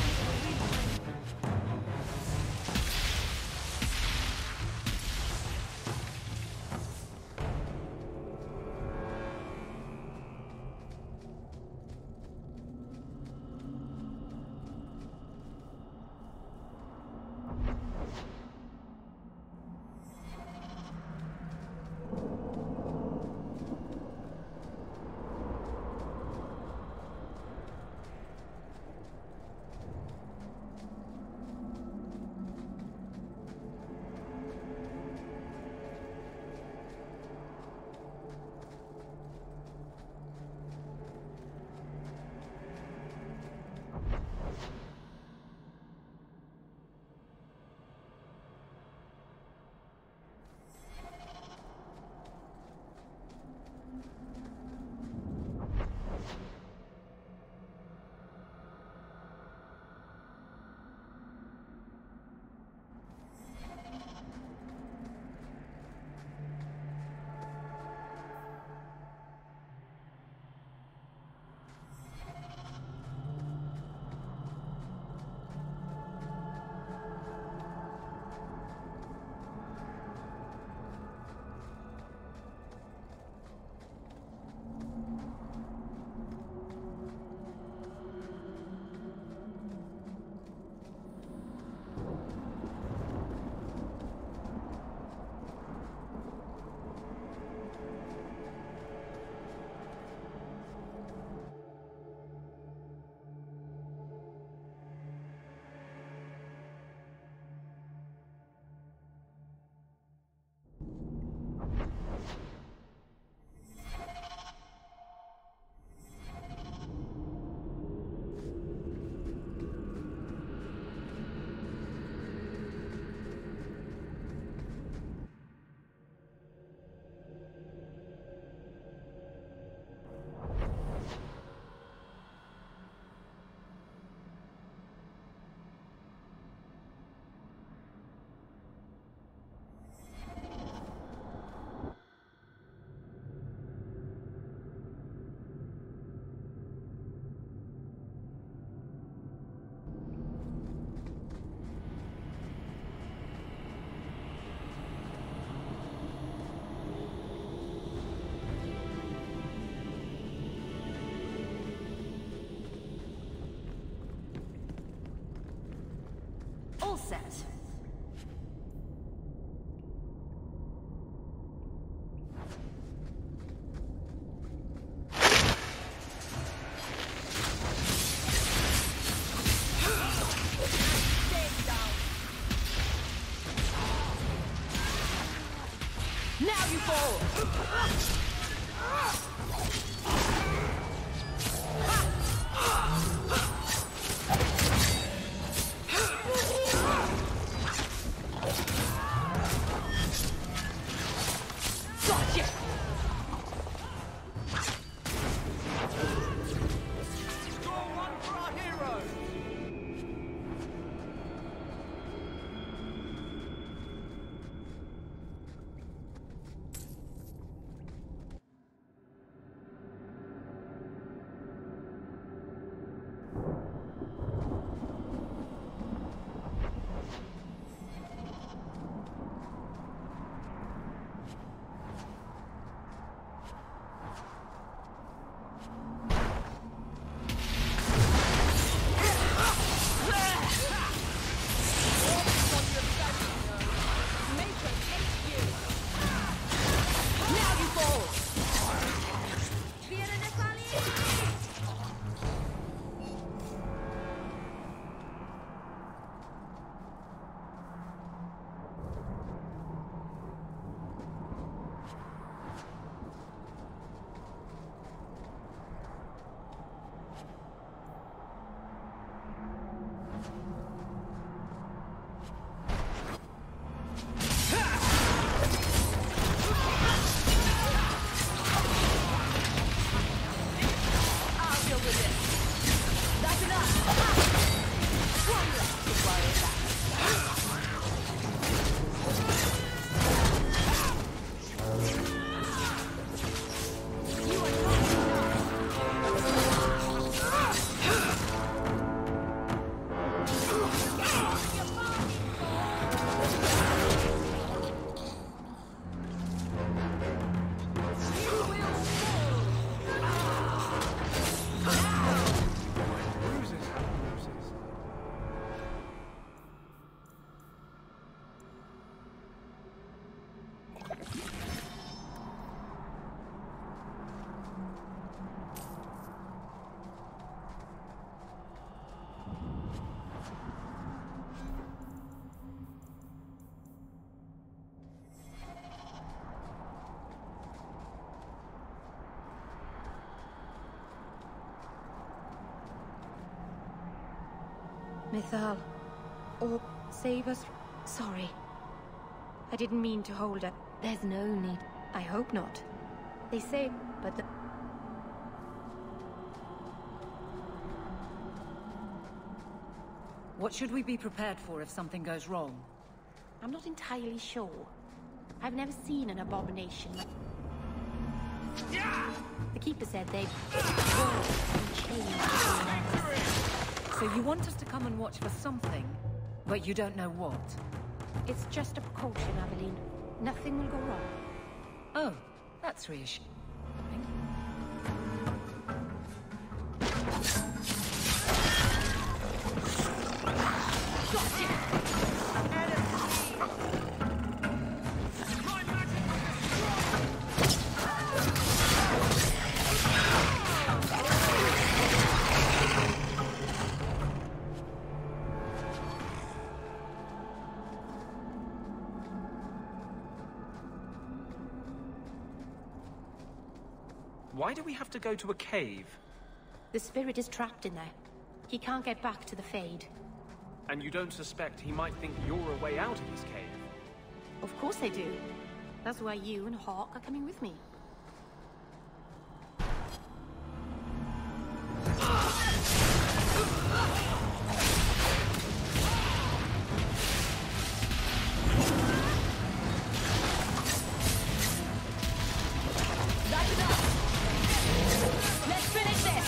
set. Now you fall! Gotcha! Score one for our hero! Mythal. Or save us. Sorry. I didn't mean to hold her. There's no need. I hope not. They say, but the... What should we be prepared for if something goes wrong? I'm not entirely sure. I've never seen an abomination. Yeah! The Keeper said they'd... So you want us to come and watch for something, but you don't know what? It's just a precaution, Aveline. Nothing will go wrong. Oh, that's reassuring. Why do we have to go to a cave? The spirit is trapped in there. He can't get back to the Fade. And you don't suspect he might think you're a way out of this cave? Of course they do. That's why you and Hawke are coming with me. Let's finish this!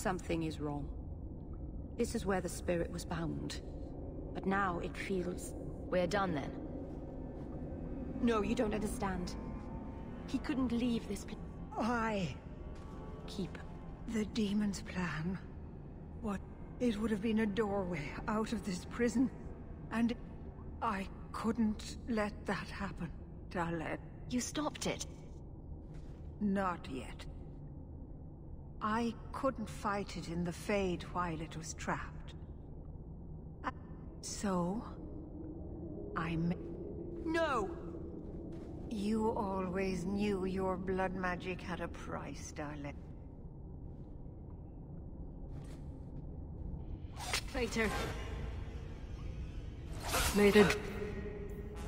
Something is wrong. This is where the spirit was bound. But now it feels... We're done then. No, you don't understand. He couldn't leave this place. Why? Keeper. The demon's plan. What? It would have been a doorway out of this prison. And I couldn't let that happen, Dalen. You stopped it. Not yet. I couldn't fight it in the Fade while it was trapped. So... No! You always knew your blood magic had a price, Dalen. Traitor. Maiden.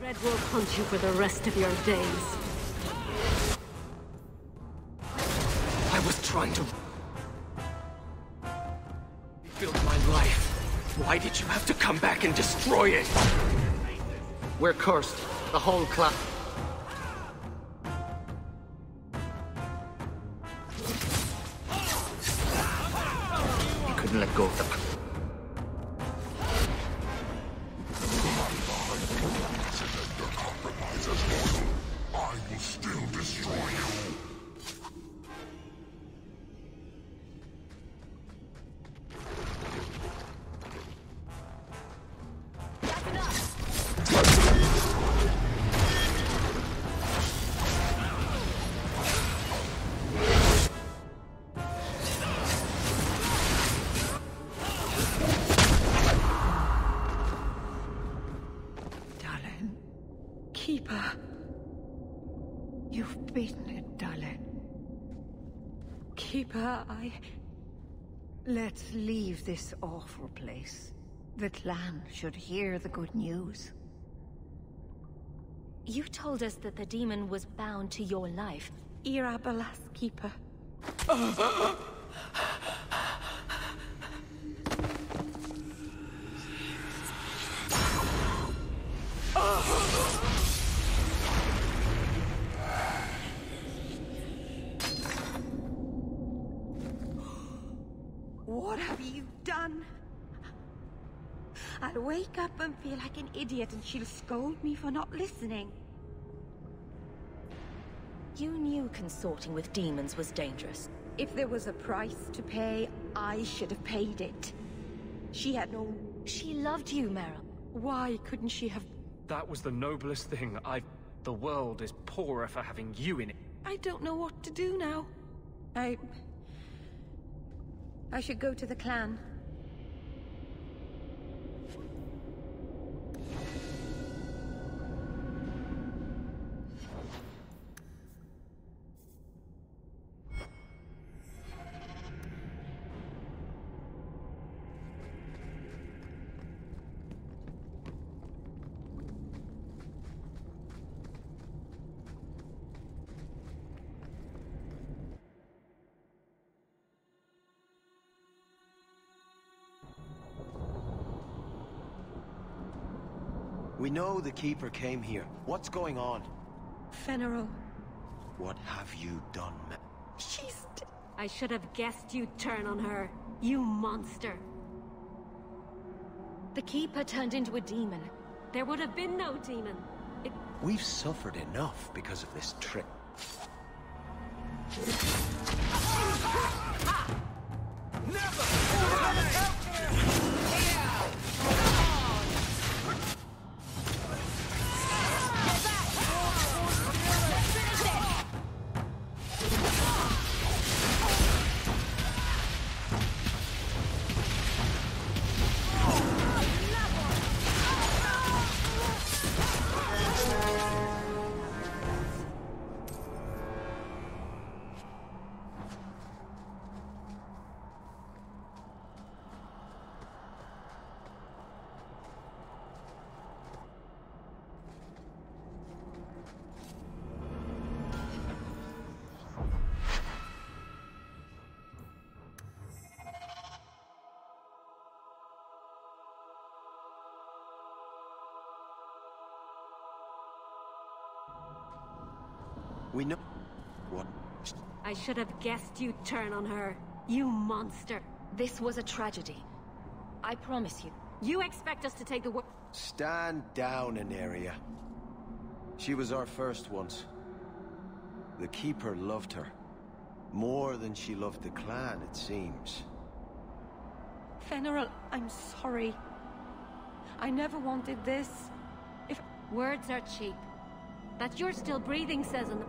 Red will hunt you for the rest of your days. I was trying to... build my life. Why did you have to come back and destroy it? We're cursed. The whole clan. You couldn't let go of the... I will still destroy you. Keeper. You've beaten it, Dalen. Keeper, Let's leave this awful place. The clan should hear the good news. You told us that the demon was bound to your life. Irabalas, Keeper. What have you done? I'll wake up and feel like an idiot and she'll scold me for not listening. You knew consorting with demons was dangerous. If there was a price to pay, I should have paid it. She had no... She loved you, Meryl. Why couldn't she have... That was the noblest thing. The world is poorer for having you in it. I don't know what to do now. I should go to the clan. We know the Keeper came here. What's going on? Fenrir. What have you done, She's... I should have guessed you'd turn on her. You monster. The Keeper turned into a demon. There would have been no demon. We've suffered enough because of this trick. We know... What? I should have guessed you'd turn on her. You monster! This was a tragedy. I promise you. You expect us to take the word? Stand down, Aneria. She was our first once. The Keeper loved her. More than she loved the clan, it seems. Fenrir, I'm sorry. I never wanted this. If... Words are cheap. That you're still breathing says on the...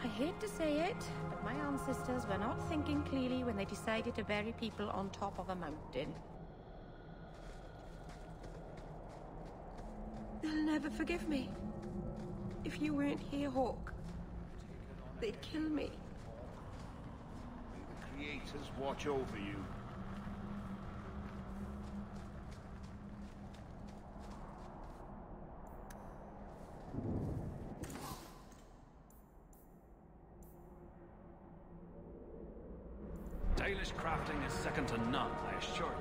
I hate to say it, but my ancestors were not thinking clearly when they decided to bury people on top of a mountain. They'll never forgive me. If you weren't here, Hawke, they'd kill me. May the Creators watch over you. Dalish crafting is second to none, I assure you.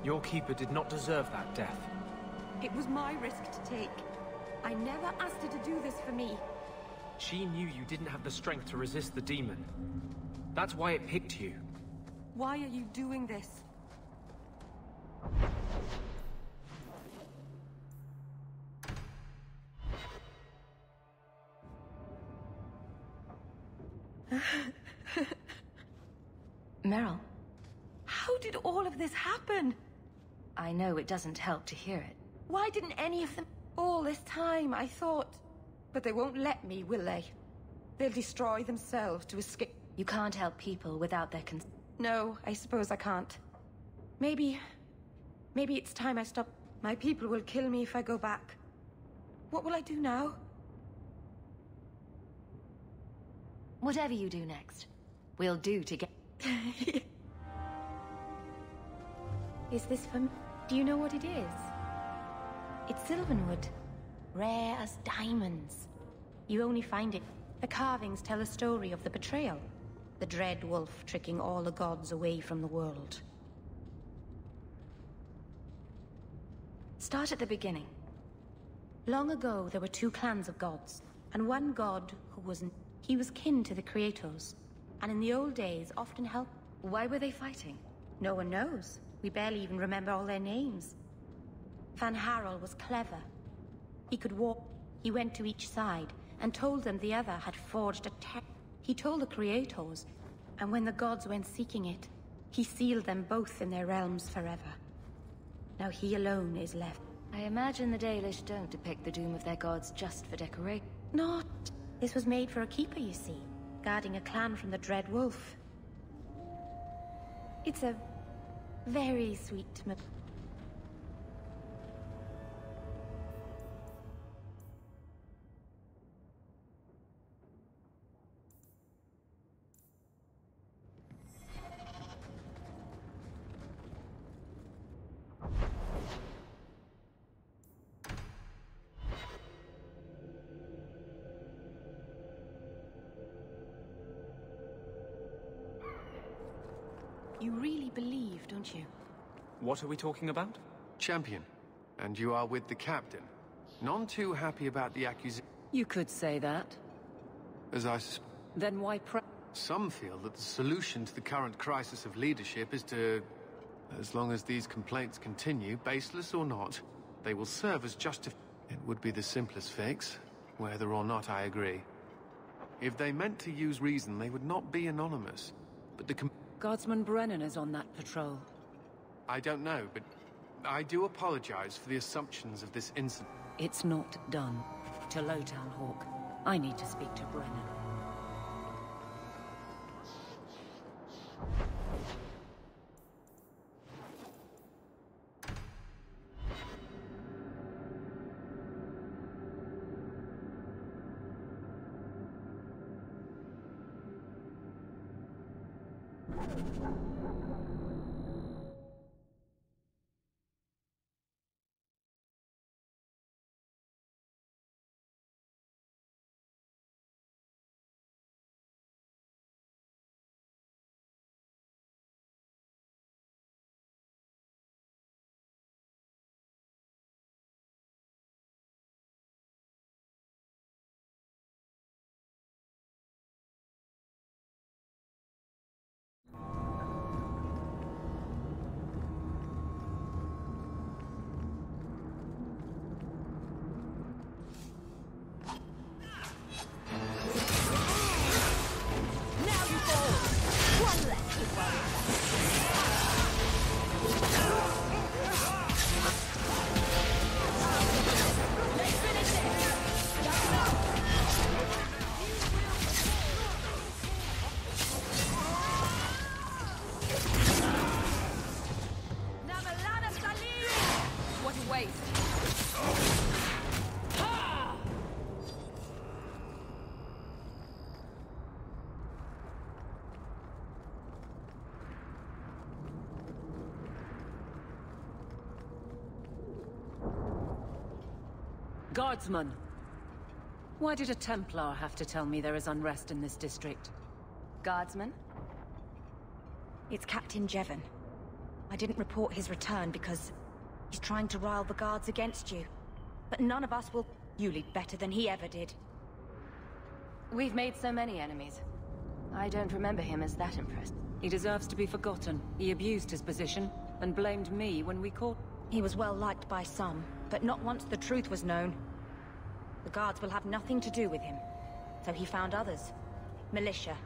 Your Keeper did not deserve that death. It was my risk to take. I never asked her to do this for me. She knew you didn't have the strength to resist the demon. That's why it picked you. Why are you doing this? Meryl, how did all of this happen? I know it doesn't help to hear it. Why didn't any of them... All this time, I thought... But they won't let me, will they? They'll destroy themselves to escape... You can't help people without their consent. No, I suppose I can't. Maybe it's time I stop. My people will kill me if I go back. What will I do now? Whatever you do next, we'll do together. Is this for me? Do you know what it is? It's Sylvanwood. Rare as diamonds. You only find it. The carvings tell a story of the betrayal. The Dread Wolf tricking all the gods away from the world. Start at the beginning. Long ago, there were two clans of gods, and one god who wasn't... He was kin to the Creators, and in the old days often helped... Why were they fighting? No one knows. We barely even remember all their names. Van Harel was clever. He could walk. He went to each side, and told them the other had forged a He told the Creators, and when the gods went seeking it, he sealed them both in their realms forever. Now he alone is left. I imagine the Dalish don't depict the doom of their gods just for decoration. Not. This was made for a keeper, you see, guarding a clan from the Dread Wolf. It's a very sweet... You really believe, don't you? What are we talking about? Champion. And you are with the captain. None too happy about the accusation. You could say that. As I Then why Some feel that the solution to the current crisis of leadership is to... As long as these complaints continue, baseless or not, they will serve as It would be the simplest fix, whether or not I agree. If they meant to use reason, they would not be anonymous. But the Guardsman Brennan is on that patrol. I don't know, but I do apologize for the assumptions of this incident. It's not done. To Lowtown, Hawke. I need to speak to Brennan. Guardsman! Why did a Templar have to tell me there is unrest in this district? Guardsman? It's Captain Jevon. I didn't report his return because he's trying to rile the guards against you. But none of us will... You lead better than he ever did. We've made so many enemies. I don't remember him as that impressed. He deserves to be forgotten. He abused his position and blamed me when we caught... He was well liked by some, but not once the truth was known. The guards will have nothing to do with him. So he found others. Militia.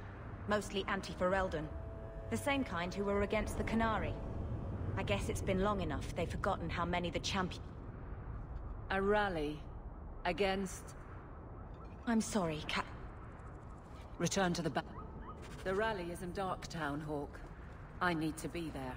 Mostly anti-Ferelden. The same kind who were against the Qunari. I guess it's been long enough they've forgotten how many the champion... A rally? Against... I'm sorry, Return to the back. The rally is in Darktown, Hawke. I need to be there.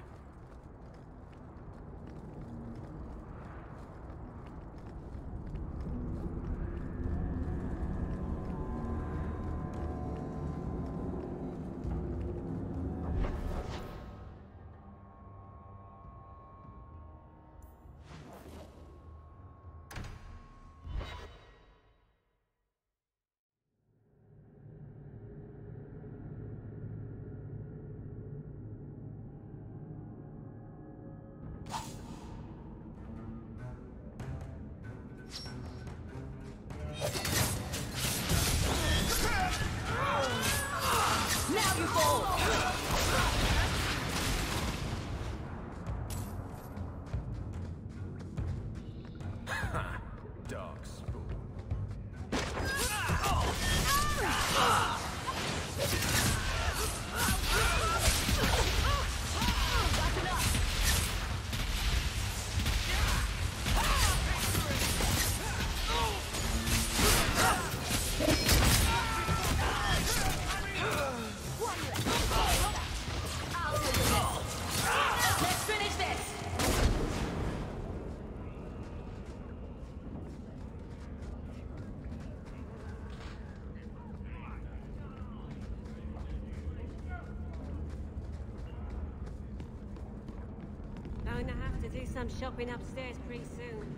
Going to have to do some shopping upstairs pretty soon.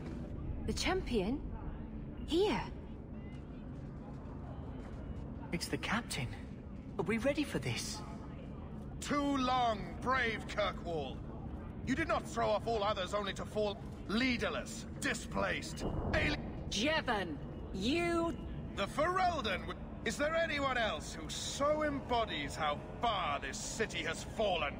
The champion? Here? It's the captain. Are we ready for this? Too long, brave Kirkwall. You did not throw off all others only to fall leaderless, displaced, alien... Jevon, you... The Ferelden... Is there anyone else who so embodies how far this city has fallen?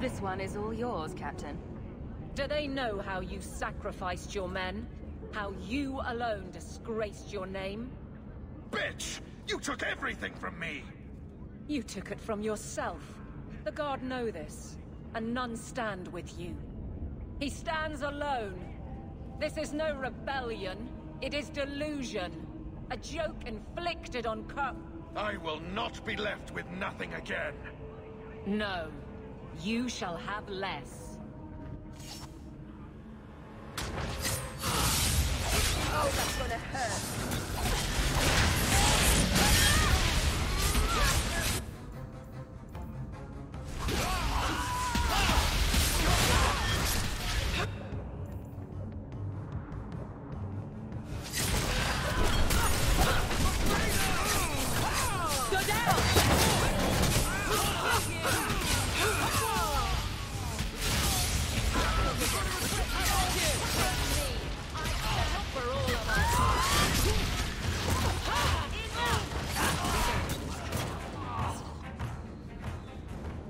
This one is all yours, Captain. Do they know how you sacrificed your men? How you alone disgraced your name? Bitch! You took everything from me! You took it from yourself. The Guard know this, and none stand with you. He stands alone. This is no rebellion. It is delusion. A joke inflicted on Kirk... I will not be left with nothing again. No. You shall have less. Oh, that's gonna hurt.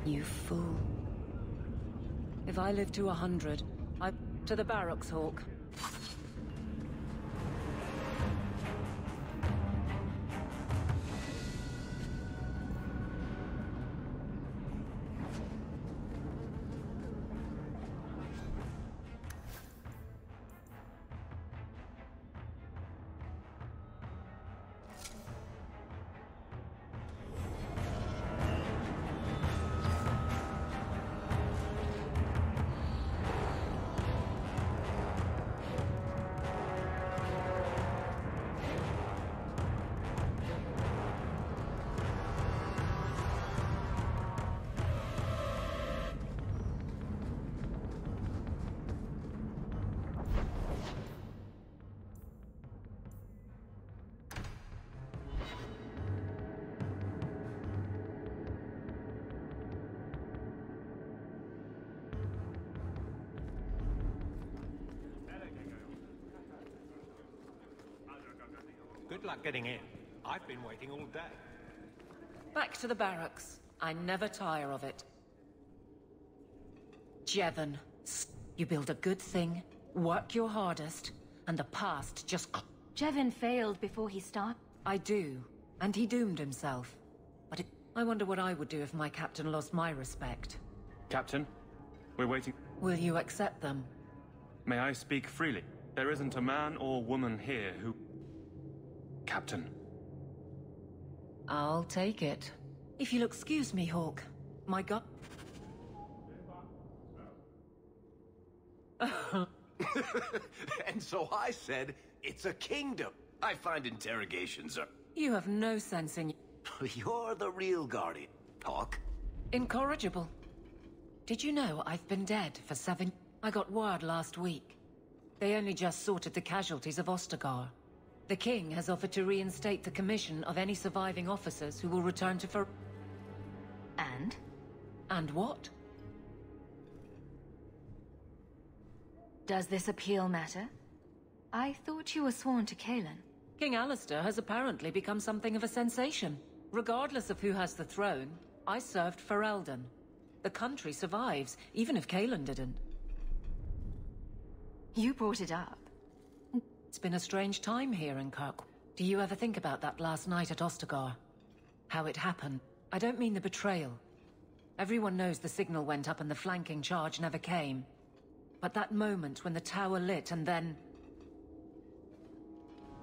You fool. If I live to 100, to the barracks, Hawk. Good luck getting in. I've been waiting all day. Back to the barracks. I never tire of it. Jevon, you build a good thing, work your hardest, and the past just... Jevon failed before he started. I do, and he doomed himself. But I wonder what I would do if my captain lost my respect. Captain, we're waiting. Will you accept them? May I speak freely? There isn't a man or woman here who... Captain. I'll take it. If you'll excuse me, Hawk. My god... And so I said, it's a kingdom. I find interrogations are... You have no sense in... You're the real guardian, Hawk. Incorrigible. Did you know I've been dead for 7... I got word last week. They only just sorted the casualties of Ostagar. The king has offered to reinstate the commission of any surviving officers who will return to And? And what? Does this appeal matter? I thought you were sworn to Cailan. King Alistair has apparently become something of a sensation. Regardless of who has the throne, I served Ferelden. The country survives, even if Cailan didn't. You brought it up. It's been a strange time here in Kirk. Do you ever think about that last night at Ostagar? How it happened? I don't mean the betrayal. Everyone knows the signal went up and the flanking charge never came. But that moment when the tower lit and then...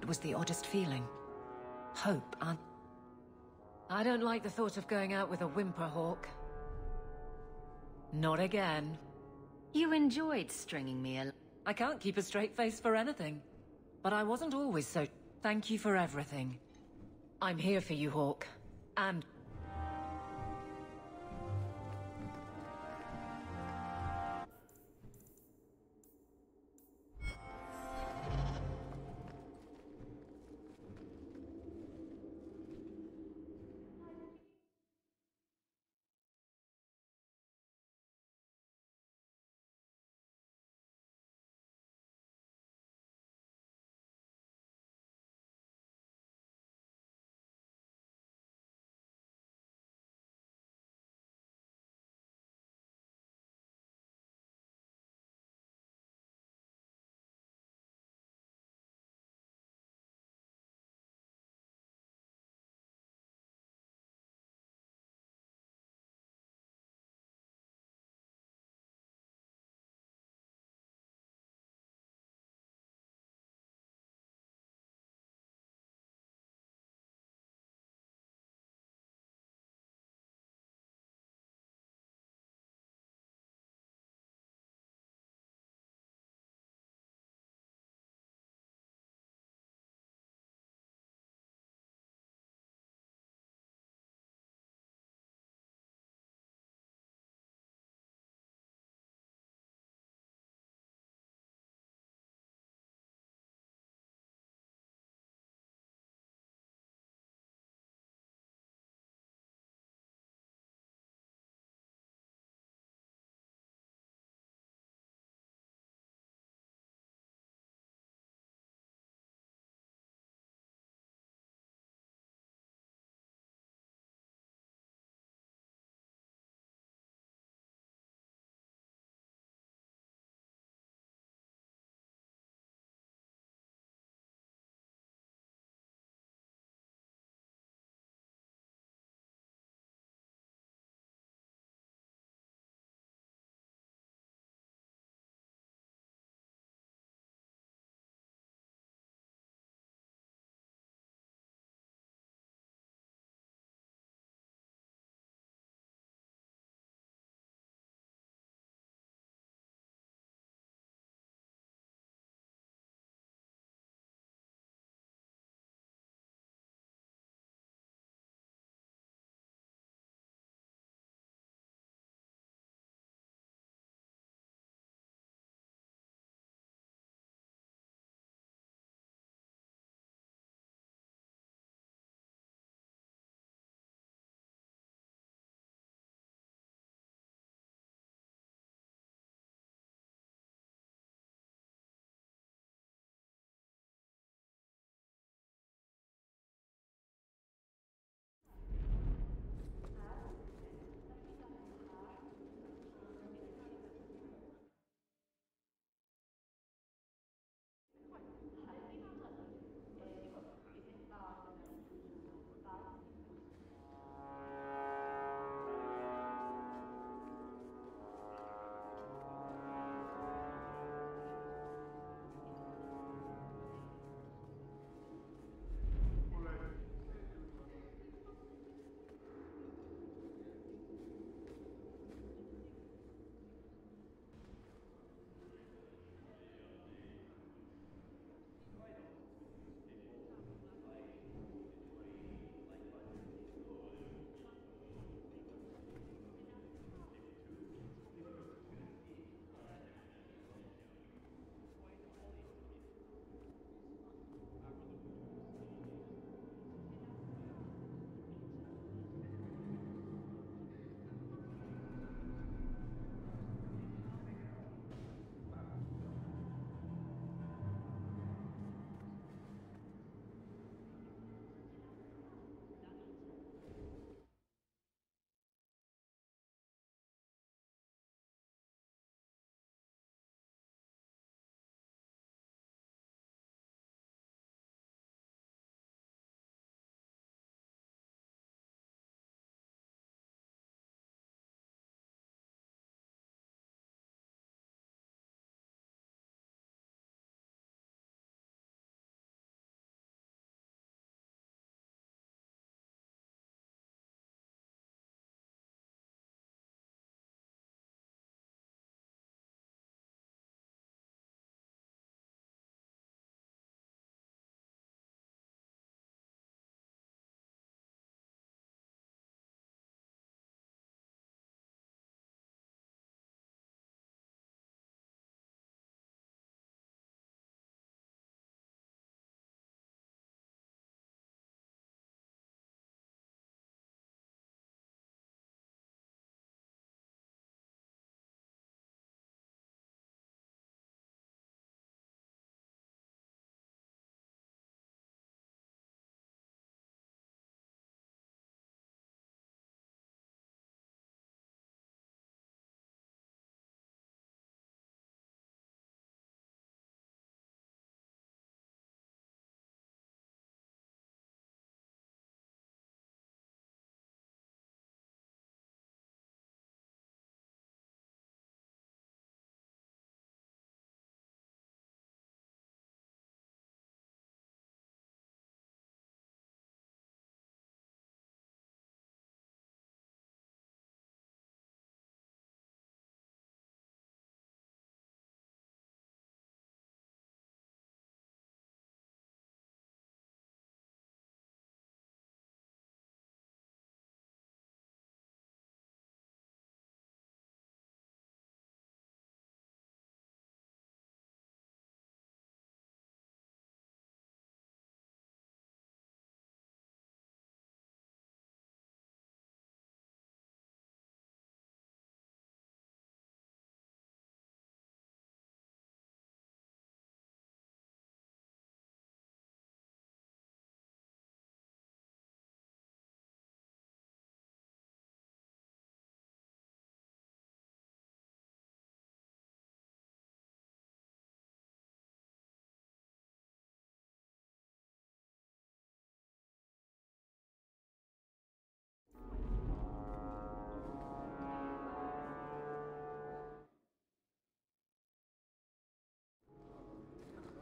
It was the oddest feeling. Hope and... I don't like the thought of going out with a whimper, Hawk. Not again. You enjoyed stringing me along. I can't keep a straight face for anything. But I wasn't always so... Thank you for everything. I'm here for you, Hawk. And...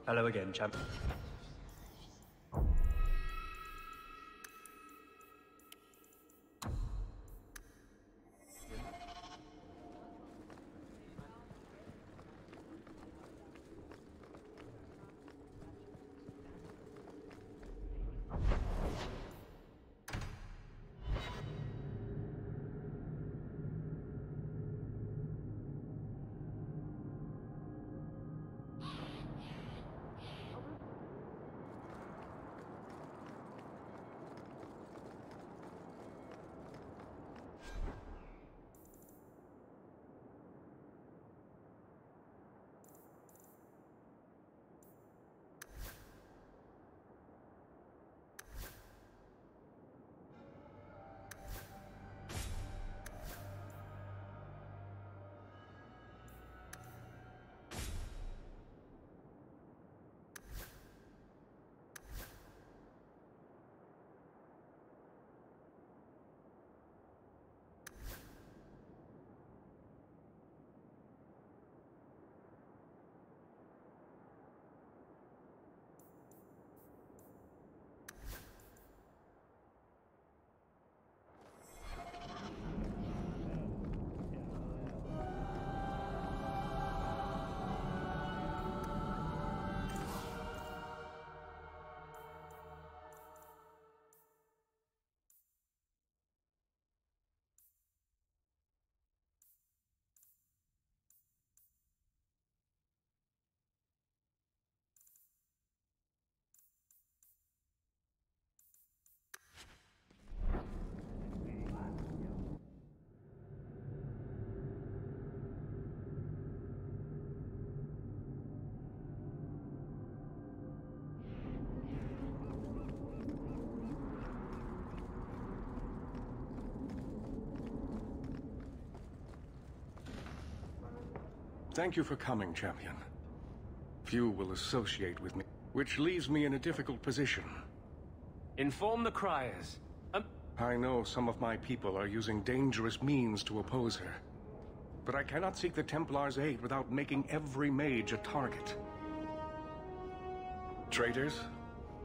Hello again, champ. Thank you for coming, champion. Few will associate with me, which leaves me in a difficult position. Inform the Criers. I know some of my people are using dangerous means to oppose her. But I cannot seek the Templars' aid without making every mage a target. Traitors?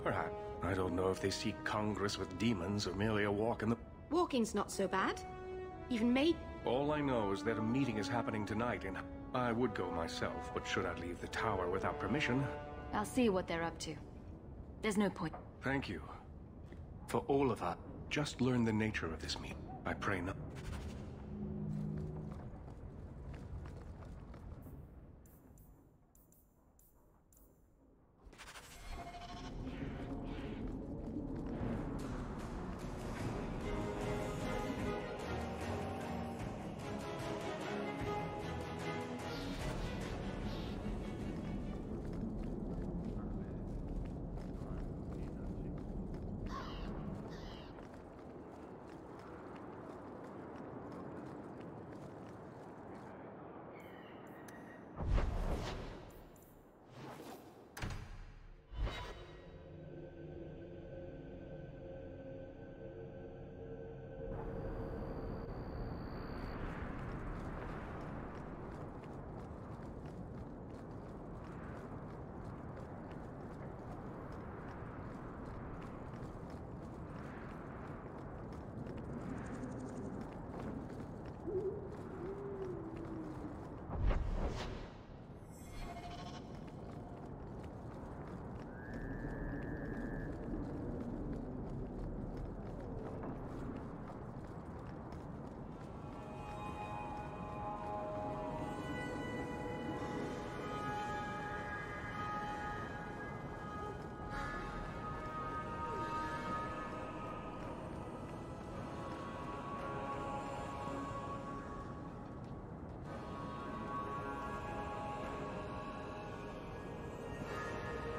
Perhaps. I don't know if they seek congress with demons or merely a walk in the... Walking's not so bad. Even me. All I know is that a meeting is happening tonight and I would go myself, but should I leave the tower without permission? I'll see what they're up to. There's no point. Thank you. For all of us, just learn the nature of this meeting. I pray not.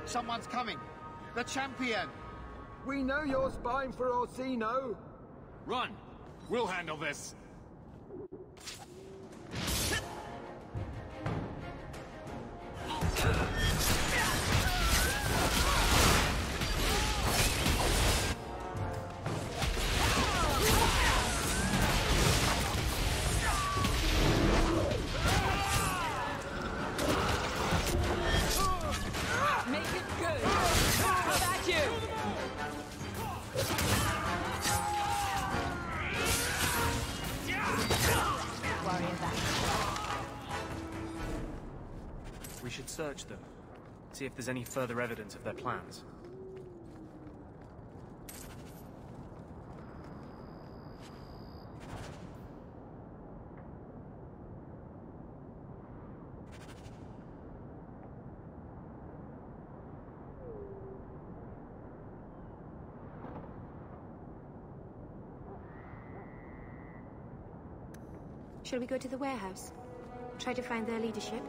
Someone's coming! The champion! We know you're spying for Orsino! Run! We'll handle this! Make We should search them. See if there's any further evidence of their plans. Shall we go to the warehouse? Try to find their leadership?